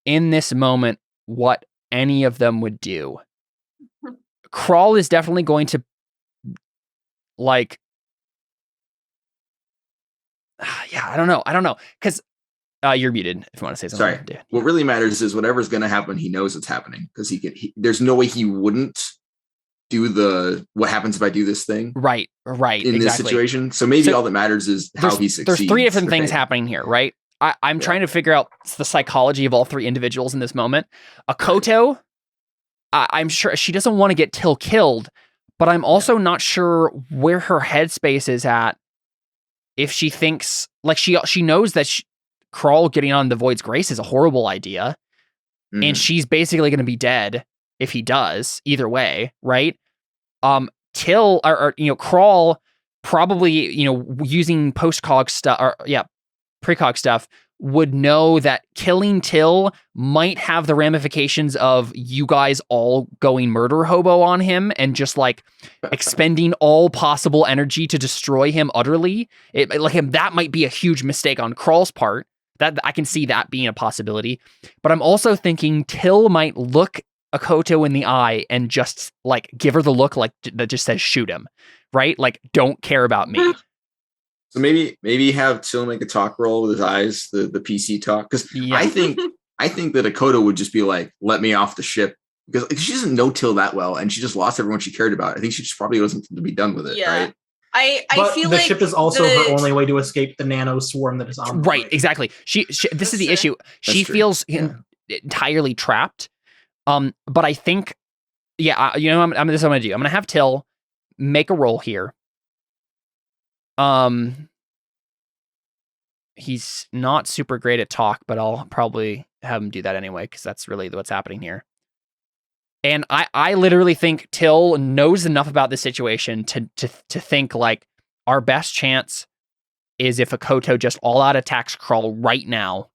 in this moment what any of them would do. Crawl is definitely going to like, I don't know. Because you're muted if you want to say something. Sorry. Dude. What really matters is whatever's going to happen, he knows it's happening because there's no way he wouldn't do what happens if I do this thing. Right. In this situation. So maybe all that matters is how he succeeds. There's three different things happening here, right? I'm trying to figure out the psychology of all three individuals in this moment. Akoto, I'm sure she doesn't want to get Till killed, but I'm also not sure where her headspace is at. If she thinks, like she knows that Crawl getting on the Void's Grace is a horrible idea, and she's basically going to be dead if he does, either way, right? Till or Crawl probably, using post-cog stuff precog stuff, would know that killing Till might have the ramifications of you guys all going murder hobo on him and just like expending all possible energy to destroy him utterly. That might be a huge mistake on Crawl's part. That I can see that being a possibility. But I'm also thinking Till might look Akoto in the eye and just like give her the look like that just says shoot him, right? Like don't care about me. So maybe have Till make a talk roll with his eyes, the PC talk, because I think that Akoto would just be like, let me off the ship, because she doesn't know Till that well, and she just lost everyone she cared about. I think she just probably wasn't to be done with it, right? I feel the like ship is also her only way to escape the nano swarm that is on. Right, exactly. She this is the issue. She feels entirely trapped. But I think, this is what I'm gonna do. I'm gonna have Till make a roll here. He's not super great at talk, but I'll probably have him do that anyway, because that's really what's happening here. And I literally think Till knows enough about the situation to think like our best chance is if Akoto just all out attacks Crawl right now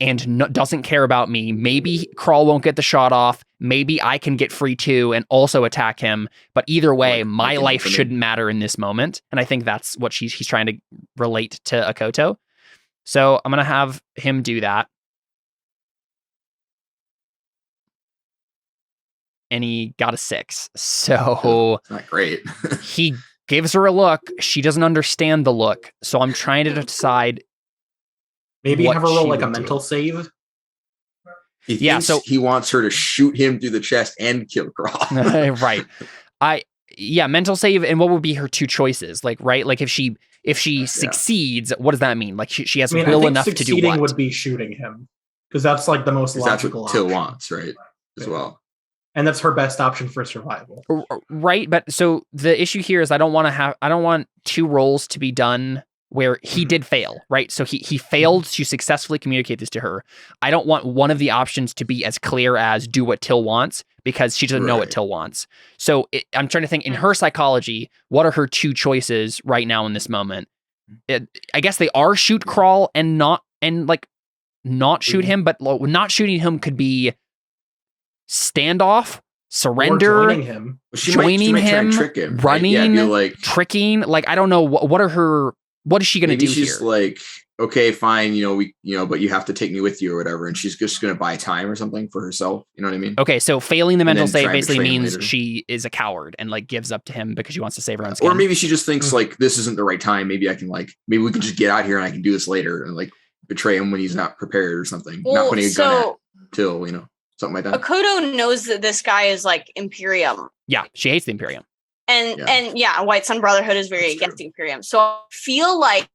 and doesn't care about me. Maybe Crawl won't get the shot off. Maybe I can get free too and also attack him. But either way, my life shouldn't matter in this moment. And I think that's what he's trying to relate to Akoto. So I'm going to have him do that. And he got a 6. So not great. He gives her a look. She doesn't understand the look. So I'm trying to decide. Maybe have her roll like a mental save. He thinks he wants her to shoot him through the chest and kill Crawl. Right. Mental save. And what would be her two choices? Like, right? Like if she succeeds, what does that mean? Like she has will enough to do what? Succeeding would be shooting him, because that's like the most logical option. That's what Till option. wants, right? As well. And that's her best option for survival. Right. But so the issue here is I don't want 2 rolls to be done where he did fail, right? So he failed to successfully communicate this to her. I don't want one of the options to be as clear as do what Till wants, because she doesn't know what Right. Till wants. So I'm trying to think in her psychology, what are her two choices right now in this moment? I guess they are shoot, crawl, and not shoot him, but not shooting him could be standoff, surrender, Or joining him. She might try and trick him, right? running, Yeah, be like, tricking. Like, I don't know what is she gonna maybe do she's here? like, okay, fine, but you have to take me with you or whatever, and she's just gonna buy time or something for herself. You know what I mean? Okay, so failing the And mental then save try and basically betray him means later. she is a coward and like gives up to him because she wants to save her own skin. Or maybe she just thinks like this isn't the right time. Maybe I can maybe we can just get out here and I can do this later and like betray him when he's not prepared or something. Not Well, putting a gun at Till, something like that. Akodo knows that this guy is like Imperium. Yeah, she hates the Imperium. And White Sun Brotherhood is very That's against true. the Imperium. So I feel like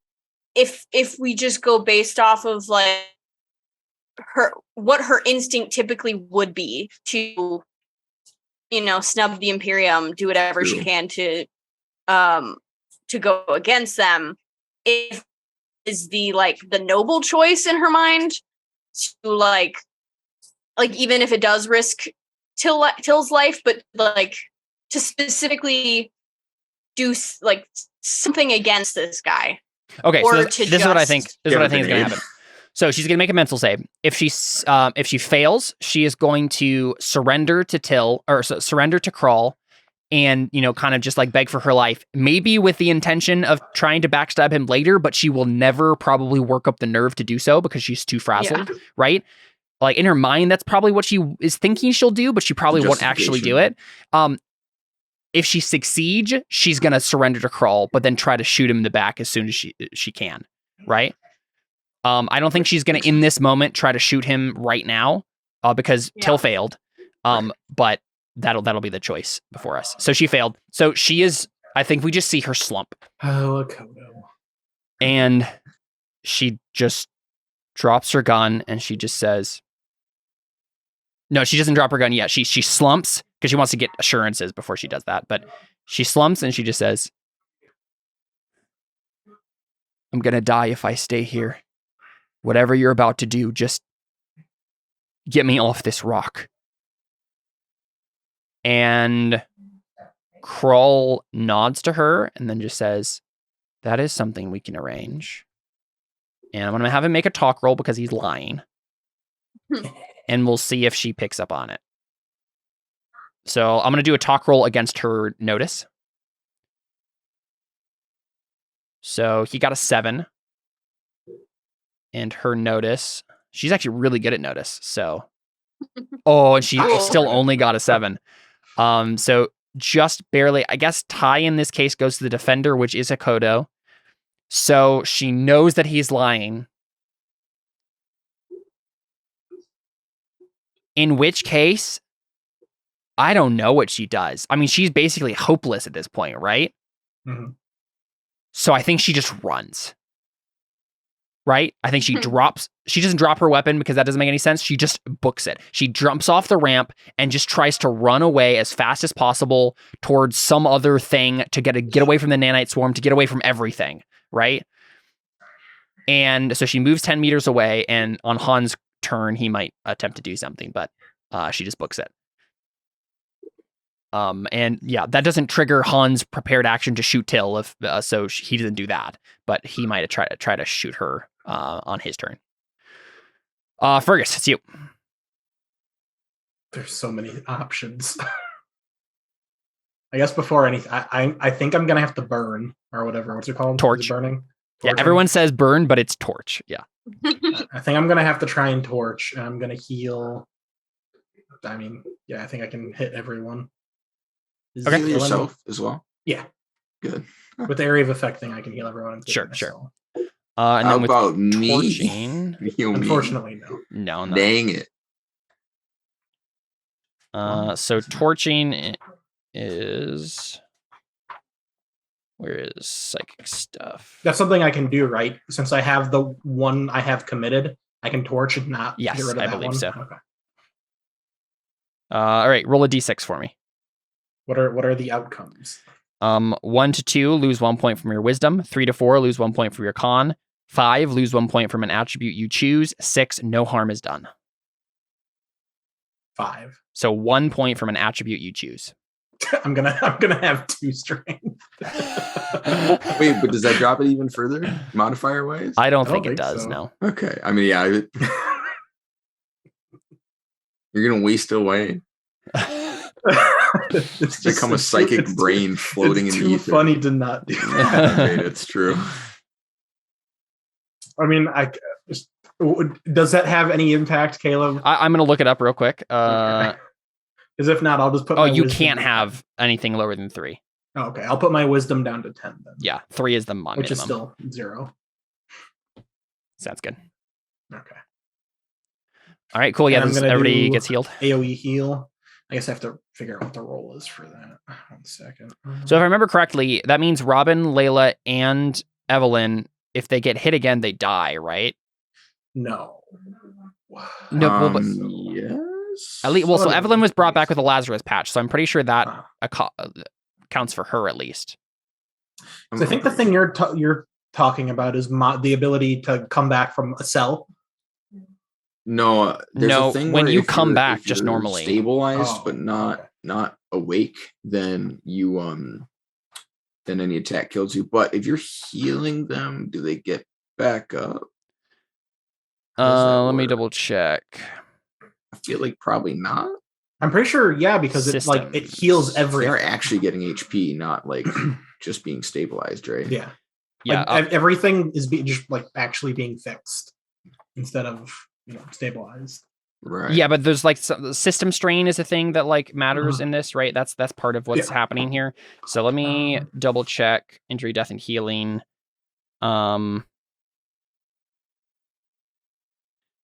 if we just go based off of like what her instinct typically would be to snub the Imperium, do whatever she True. can to go against them, if is the noble choice in her mind to like even if it does risk Till's life, but like to specifically do like something against this guy. Okay, Or so to this is what I think. just This is what I give think is going to grenade. happen. So she's going to make a mental save. If she fails, she is going to surrender to Till, or surrender to Crawl, and kind of just like beg for her life, maybe with the intention of trying to backstab him later, but she will never probably work up the nerve to do so because she's too frazzled, right? Like in her mind, that's probably what she is thinking she'll do, but she probably won't actually do it. If she succeeds, she's gonna surrender to Crawl, but then try to shoot him in the back as soon as she can, right? I don't think she's gonna in this moment try to shoot him right now, because Till failed. But that'll be the choice before us. So she failed. So she is. I think we just see her slump, Oh, Akodo. and she just drops her gun, and she just says, "No, she doesn't drop her gun yet. She slumps because she wants to get assurances before she does that. But she slumps and she just says, "I'm gonna die if I stay here. Whatever you're about to do, just get me off this rock." And Krull nods to her and then just says, "That is something we can arrange. And I'm going to have him make a talk roll because he's lying. And we'll see if she picks up on it." So I'm going to do a talk roll against her notice. So he got a 7. And her notice, she's actually really good at notice. So, and she still only got a 7. So just barely, I guess tie in this case goes to the defender, which is Akodo. So she knows that he's lying. In which case, I don't know what she does. I mean, she's basically hopeless at this point, right? Mhm. So I think she just runs. Right? I think she doesn't drop her weapon because that doesn't make any sense. She just books it. She jumps off the ramp and just tries to run away as fast as possible towards some other thing to get away from the nanite swarm, to get away from everything, right? And so she moves 10 meters away, and on Han's turn, he might attempt to do something, but she just books it. And yeah, that doesn't trigger Han's prepared action to shoot Till, so he doesn't do that, but he might try to shoot her on his turn. Fergus, it's you. There's so many options. I guess before anything, I think I'm gonna have to burn or whatever. What's it called? Torch. Is it burning? Yeah, Torching? everyone says burn, but it's torch. Yeah. I think I'm gonna have to try and torch, and I'm gonna heal. I mean, yeah, I think I can hit everyone. Okay. Heal yourself as well. Yeah. Good. With the area of effect thing, I can heal everyone. Sure. myself. And How then with about me? torching, Heal me. Unfortunately, no. no. Dang it. So torching is, where is psychic stuff? That's something I can do, right? Since I have the one I have committed, I can torch and not Yes, get rid of I that believe one. so. Okay. All right, roll a d6 for me. What are the outcomes? 1 to 2, lose 1 point from your wisdom. 3 to 4, lose 1 point from your con. 5, lose 1 point from an attribute you choose. 6, no harm is done. 5. So 1 point from an attribute you choose. I'm gonna have 2 strength. Wait, but does that drop it even further, modifier wise? I don't I think don't it think does. so. No. Okay, I mean, yeah, you're gonna waste away. It's Become a psychic brain floating in the too ether. funny to not do that. Right, it's true. I mean, does that have any impact, Caleb? I'm going to look it up real quick. Because if not, I'll just put. Oh, my you wisdom can't down. have anything lower than 3. Oh, okay, I'll put my wisdom down to 10 then. Yeah, 3 is the minimum. Which is still 0. Sounds good. Okay. All right, cool. Yeah, And I'm gonna everybody do gets healed. AoE heal. I guess I have to figure out what the roll is for that. 1 second. So if I remember correctly, that means Robin, Layla, and Evelyn, if they get hit again, they die, right? No. No, well, but Yes. at least, well, so Sort of Evelyn was brought the back with a Lazarus patch, so I'm pretty sure that Uh, counts for her at least. so I think the thing you're talking about is the ability to come back from a cell. No, there's No, a thing when where you if come you're- back if just you're normally. stabilized Oh, but okay. not awake, then you then any attack kills you. But if you're healing them, do they get back up? How does that Let me work? double check. I feel like probably not. I'm pretty sure, yeah, because it heals They're everything. actually getting HP, not like just being stabilized, right? Yeah, Yeah, like, everything is just like actually being fixed instead of stabilized. Right. yeah, but there's like some system strain is a thing that like matters Mhm. in this, right? That's part of what's Yeah. happening here. So let me double check injury, death, and healing.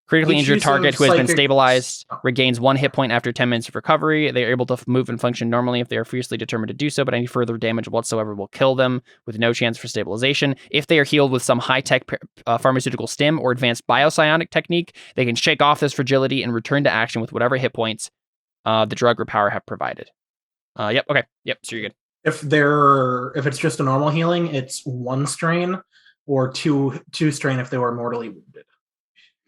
Critically Each injured use target of who has been psychic- stabilized Oh. regains 1 hit point after 10 minutes of recovery. They are able to move and function normally if they are fiercely determined to do so, but any further damage whatsoever will kill them with no chance for stabilization. If they are healed with some high-tech pharmaceutical stim or advanced biopsionic technique, they can shake off this fragility and return to action with whatever hit points the drug or power have provided. Yep, okay. Yep, so you're good. If it's just a normal healing, it's 1 strain or two strain if they were mortally wounded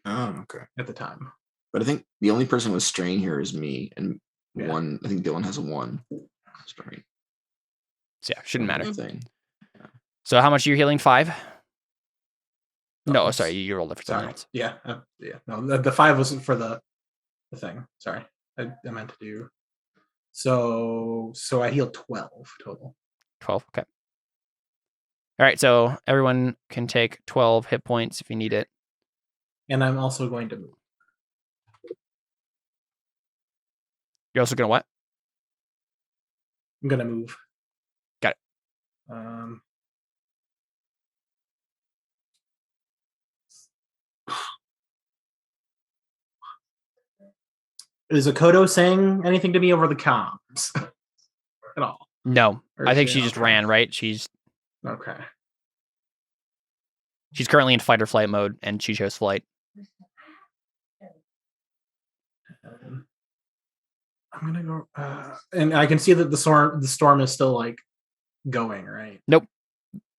Oh, okay. at the time. But I think the only person with strain here is me, and Yeah. one. I think Dylan has a 1 strain. So yeah, shouldn't matter. Thing. So how much are you healing? 5? No, Oh, sorry, you rolled it for something Sorry. else. Yeah. Yeah. No, the 5 wasn't for the thing. Sorry. I meant to do. So I healed 12 total. 12, okay. All right, so everyone can take 12 hit points if you need it. And I'm also going to move. You're also gonna what? I'm gonna move. Got it. Is Akodo saying anything to me over the comms at all? No, Or I is think she- she just okay. ran, right? She's Okay. currently in fight or flight mode, and she chose flight. I'm gonna go, and I can see that the storm is still like going, right?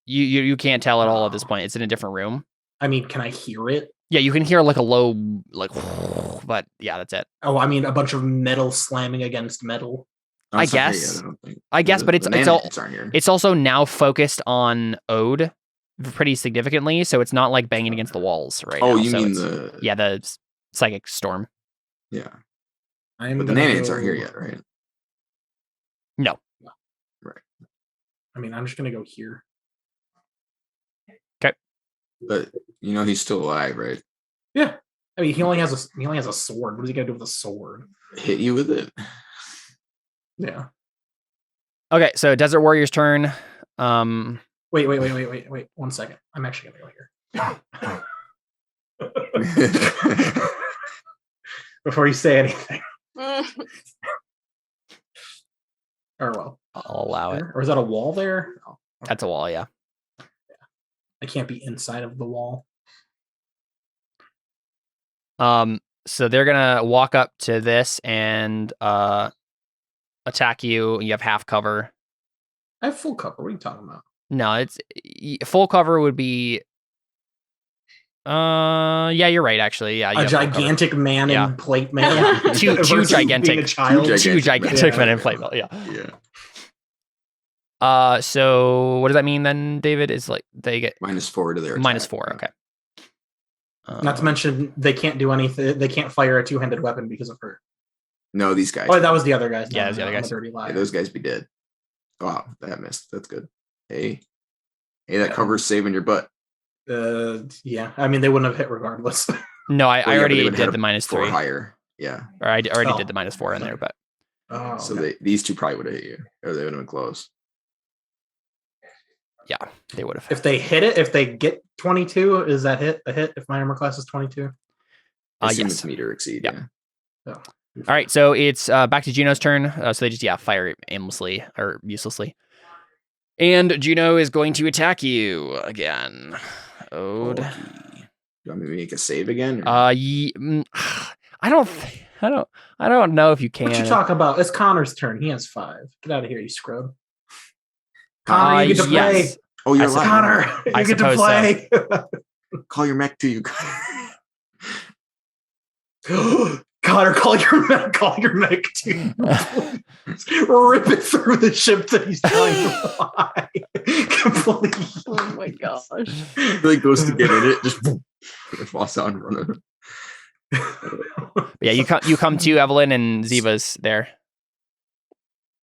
You can't tell at all at this point. It's in a different room. I mean, can I hear it? Yeah, you can hear like a low, like, but yeah, that's it. Oh, I mean, a bunch of metal slamming against metal. I It's not here guess. yet, I don't think. I guess, but The it's all. nanites aren't here. It's also now focused on Ode pretty significantly, so it's not like banging against the walls right Oh, now. you so mean it's- the yeah, the psychic storm. yeah. I'm But the gonna nanites aren't here go- yet, right? No. Right. I mean, I'm just gonna go here. But he's still alive, right? Yeah. I mean, he only has a sword. What is he gonna do with a sword? Hit you with it. Yeah. Okay, so Desert Warrior's turn. Wait. 1 second. I'm actually gonna go here. Before you say anything. Or well. I'll allow it. Or is that a wall there? No. That's a wall, yeah. I can't be inside of the wall. So they're gonna walk up to this and attack you. You have half cover. I have full cover. What are you talking about? No, it's full cover would be. Yeah, you're right. Actually, yeah, you A have full cover. gigantic man Yeah. in plate mail. Two versus gigantic- being a child. Two gigantic men in Yeah. plate mail. Yeah. Yeah. So what does that mean then, David? Is like they get -4 to their -4. attack. Okay. Not to mention they can't do anything. They can't fire a two-handed weapon because of her. No, these guys. Oh, that was the other guys. Yeah, that was the other I'm a guys. dirty Yeah, liar. those guys be dead. Wow, that missed. That's good. Hey, that cover's saving your butt. Yeah. I mean, they wouldn't have hit regardless. No, I Well, yeah, but they already would have did the had -3, or higher. Yeah. or I already Oh. did the -4 in there, but Oh, So okay. these two probably would have hit you, or they would have been close. yeah, they would have. If they hit it, if they get 22, is that a hit? If my armor class is 22, I assume Yes. it's meet or exceed. Yeah. Yeah. Oh. All right, so it's back to Juno's turn. So they just fire aimlessly or uselessly, and Juno is going to attack you again. Ode. You want me to make a save again? or- I don't know if you can. what you talk about? It's Connor's turn. He has 5. Get out of here, you scrub. Connor, you get to play. yes. oh, you're I alive. Connor, you I get to suppose so. play. Call your mech to you. Connor, call your mech too. Rip it through the ship that he's trying to fly. Completely. Oh my gosh. He like goes to get in it, just boom, it falls out and run. Yeah, you come to Evelyn and Ziva's there.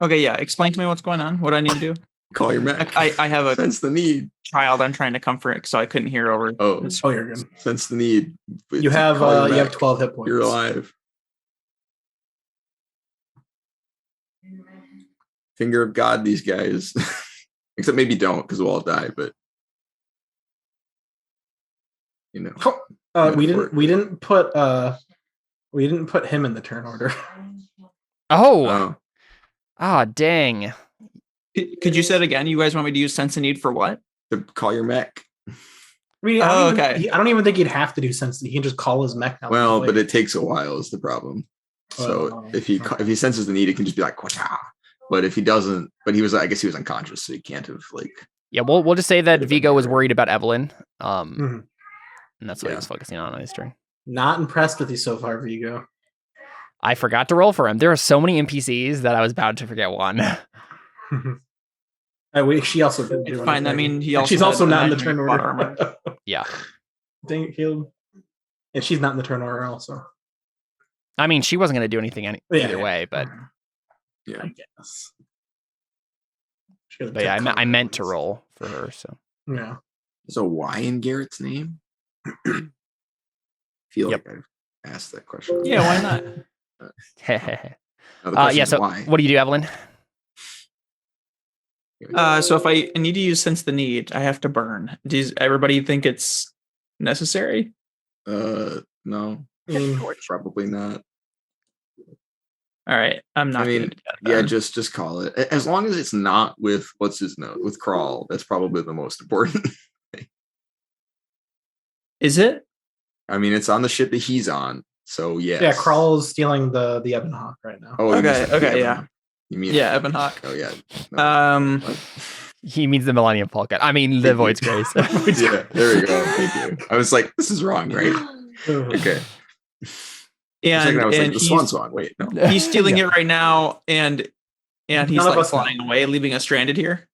Okay, yeah. Explain to me what's going on. What do I need to do? Call your mech. I have a Sense the need. child I'm trying to comfort, so I couldn't hear over. Oh, Oh, you're good. sense the need. You have Call your you have mech. 12 hit points. You're alive. Finger of God, these guys. Except maybe don't, because we'll all die. But you know, We didn't put him in the turn order. Oh, dang. Could you say it again? You guys want me to use sense of need for what? to call your mech. I mean, Oh, I don't even think he'd have to do sense. He can just call his mech now. Well, but it takes a while is the problem. So Oh, if he okay. senses the need, it can just be like, "Wah-cha." But if he doesn't, but I guess he was unconscious, so he can't have like. Yeah, we'll just say that Vigo was worried about Evelyn. Mhm. And that's what he Yeah. was focusing on his turn. Not impressed with you so far, Vigo. I forgot to roll for him. There are so many NPCs that I was bound to forget one. She also didn't do It's fine. I anything. mean, he And also she's had also not in the 9 turn plot order. armor. Yeah. Dang it, Caleb. And she's not in the turn order also. I mean, she wasn't going to do anything either way, but Yeah. I guess. She could've but yeah, kept I meant to Connor. roll for her. So Yeah. There's a Y in Garrett's name. I feel Yep. like I've asked that question. Yeah, why not? No, the question yeah. is So why. what do you do, Evelyn? So if I need to use sense the need, I have to burn. Does everybody think it's necessary? No, I mean, probably not. All right, I'm not. I mean, gonna do that yeah, then. just call it. As long as it's not with what's his note with Crawl, that's probably the most important. Is it? I mean, it's on the ship that he's on, so yes. yeah, Crawl is stealing the Ebon Hawk right now. Oh, you Okay, missed the okay, Ebon yeah. Hawk. You mean Yeah, Ebon Hawk. Oh yeah. No. Um, He means the Millennium Falcon. I mean, the Void's Grace. Yeah, there we go. Thank you. I was like, this is wrong, right? Okay. For a second, I was like, and the swan song. Wait, no. he's stealing it right now, and he's None of like us know. flying away, leaving us stranded here.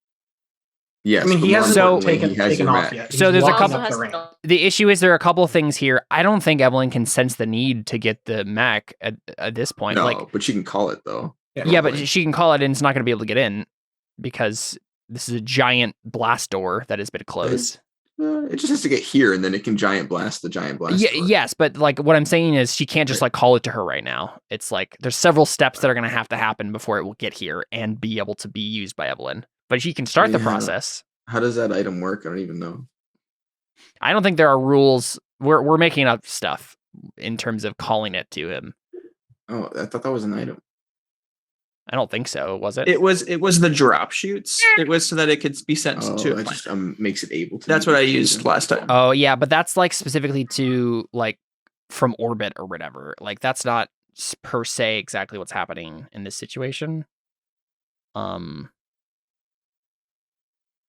Yes. I mean, but he more hasn't importantly, taken he has taken your off mech. yet. So He's there's a walking couple- up the ramp. The issue is there are a couple of things here. I don't think Evelyn can sense the need to get the mech at this point. No, Like, but you can call it though. yeah, but normally. she can call it and it's not going to be able to get in because this is a giant blast door that has been closed. It just has to get here, and then it can giant blast the giant blast. Yeah, door. yes, but like what I'm saying is she can't just like call it to her right now. It's like there's several steps that are going to happen before it will get here and be able to be used by Evelyn. But she can start the Yeah. process. How does that item work? I don't even know. I don't think there are rules. We're making up stuff in terms of calling it to him. Oh, I thought that was an item. I don't think so. Was it? It was the drop shoots. It was so that it could be sent Oh, to a that planet. just makes it able to. That's be what I used. used last time. Oh yeah, but that's like specifically to like from orbit or whatever. Like that's not per se exactly what's happening in this situation.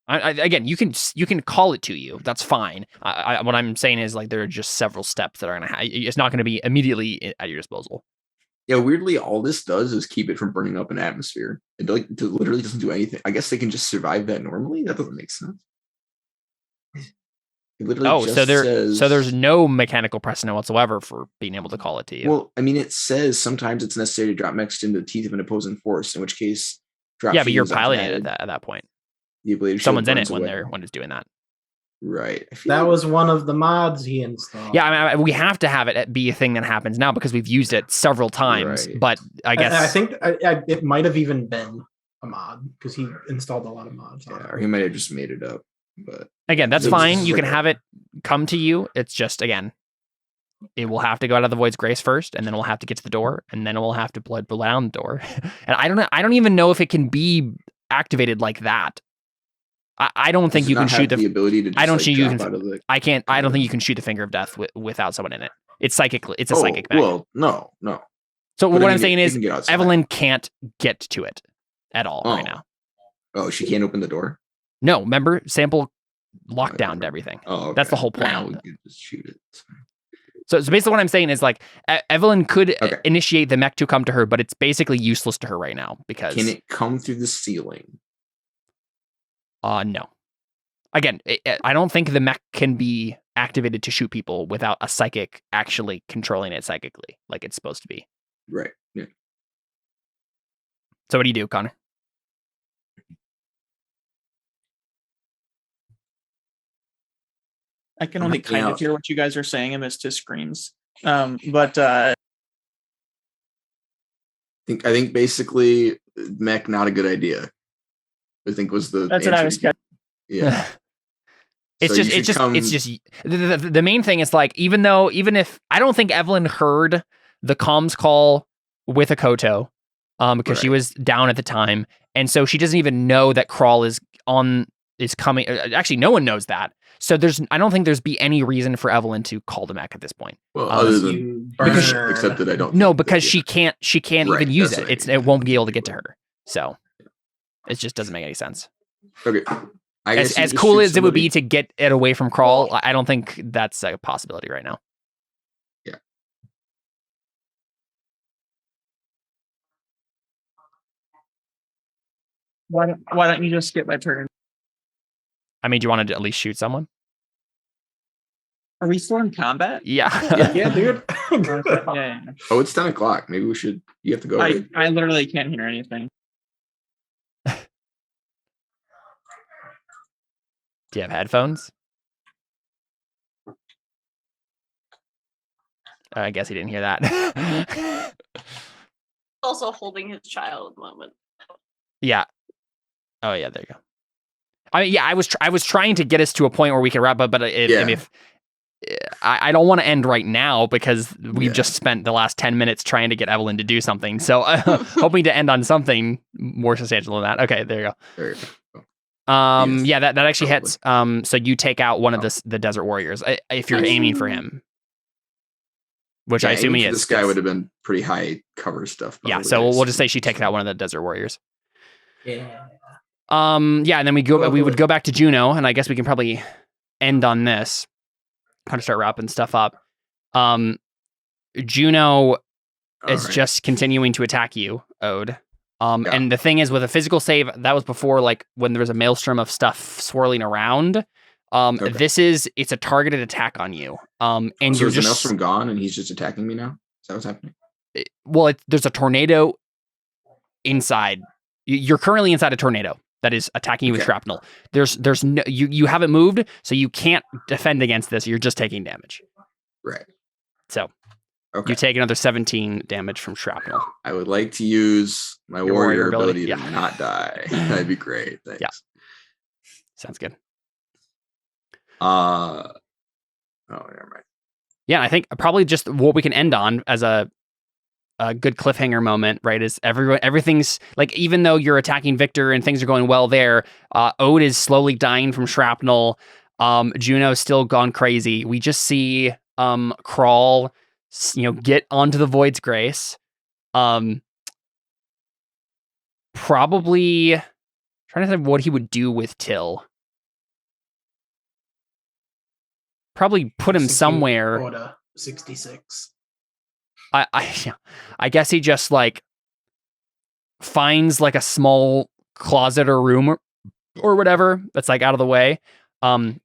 Again, you can call it to you. That's fine. What I'm saying is like there are just several steps that are gonna. It's not gonna be immediately at your disposal. Yeah, weirdly, all this does is keep it from burning up an atmosphere. It literally doesn't do anything. I guess they can just survive that normally. That doesn't make sense. It literally so there's no mechanical precedent whatsoever for being able to call it to you. Well, I mean, it says sometimes it's necessary to drop mechs into the teeth of an opposing force, in which case, but you're piloting it at that point. The ability to someone's in it when it's doing that. Right. That was one of the mods he installed. Yeah, I mean, we have to have it be a thing that happens now because we've used it several times. Right. But I guess I think it might have even been a mod because he installed a lot of mods. Yeah, or he might have just made it up. But again, that's fine. You can have it come to you. It's just again, it will have to go out of the Void's Grace first, and then we'll have to get to the door, and then it will have to blow down the door. And I don't even know if it can be activated like that. I don't think you can shoot the ability to. Just, I don't think you can. I can't. I don't think you can shoot the finger of death without someone in it. It's psychically. It's a psychic mech. Well, no. So what I'm saying is, Evelyn can't get to it at all right now. Oh, she can't open the door. No, remember sample lockdown to everything. Oh, okay. That's the whole point. Now we can just shoot it. So basically, what I'm saying is like Evelyn could initiate the mech to come to her, but it's basically useless to her right now because can it come through the ceiling? No. Again, I don't think the mech can be activated to shoot people without a psychic actually controlling it psychically, like it's supposed to be. Right. Yeah. So what do you do, Connor? I can only kind of hear what you guys are saying amidst his screams. But I think basically mech not a good idea. I think was the that's answer. what I was getting. Yeah. It's just the main thing is like even if I don't think Evelyn heard the comms call with a Koto because she was down at the time, and so she doesn't even know that Crawl is coming. Actually, no one knows that. So I don't think there's be any reason for Evelyn to call the mech at this point. Well, other than except that I don't. No, because she can't even use it. Right. It won't be able to get to her. So it just doesn't make any sense. Okay. As cool as it would be to get it away from Crawl, I don't think that's a possibility right now. Yeah. Why don't you just skip my turn? I mean, do you want to at least shoot someone? Are we still in combat? Yeah. Yeah, dude. Yeah. Oh, it's 10 o'clock. Maybe we should. You have to go. I literally can't hear anything. Do you have headphones? I guess he didn't hear that. Also holding his child at the moment. Yeah. Oh yeah, there you go. I mean, yeah, I was trying to get us to a point where we could wrap up, but I don't want to end right now because we've just spent the last 10 minutes trying to get Evelyn to do something. So hoping to end on something more substantial than that. Okay, there you go. There you go. Yeah, that actually hits. So you take out one of the Desert Warriors if you're aiming for him, which I assume he is. This guy would have been pretty high cover stuff. Yeah, so we'll just say she takes out one of the Desert Warriors. Yeah. Yeah, and then we would go back to Juno, and I guess we can probably end on this. Kind of start wrapping stuff up. Juno is just continuing to attack you, Ode. And the thing is, with a physical save, that was before, like, when there was a maelstrom of stuff swirling around. It's a targeted attack on you. And so you're is just the maelstrom gone, and he's just attacking me now? Is that what's happening? Well, there's a tornado inside. You're currently inside a tornado that is attacking you with shrapnel. There's no you haven't moved, so you can't defend against this. You're just taking damage. Right. So you take another 17 damage from shrapnel. I would like to use my warrior ability to not die. That'd be great. Thanks. Yeah. Sounds good. Oh, never mind. Yeah, I think probably just what we can end on as a good cliffhanger moment, right? Is everything's like, even though you're attacking Victor and things are going well there, Ode is slowly dying from shrapnel. Juno's still gone crazy. We just see Crawl, get onto the Void's Grace. Probably trying to think what he would do with Till. probably put him Execute somewhere. Order 66. I guess he just like finds like a small closet or room or whatever that's like out of the way.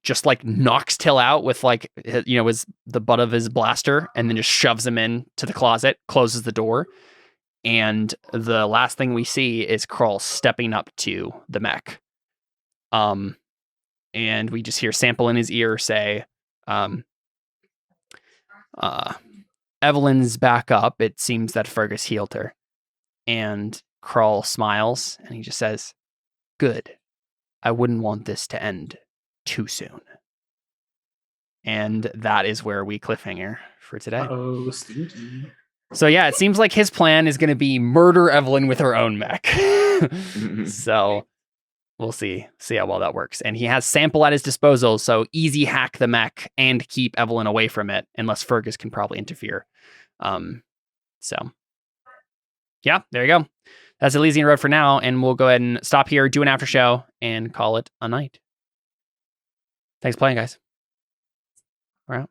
Just like knocks Till out with like, you know, the butt of his blaster, and then just shoves him in to the closet, closes the door. And the last thing we see is Krull stepping up to the mech. And we just hear Sample in his ear say, Evelyn's back up. It seems that Fergus healed her. And Krull smiles and he just says, good. I wouldn't want this to end too soon. And that is where we cliffhanger for today. Oh, stinky. So yeah, it seems like his plan is going to be murder Evelyn with her own mech. So we'll see how well that works. And he has Sample at his disposal, so easy hack the mech and keep Evelyn away from it, unless Fergus can probably interfere. So yeah, there you go. That's Elysian Road for now, and we'll go ahead and stop here, do an after show, and call it a night. Thanks for playing, guys. We're out.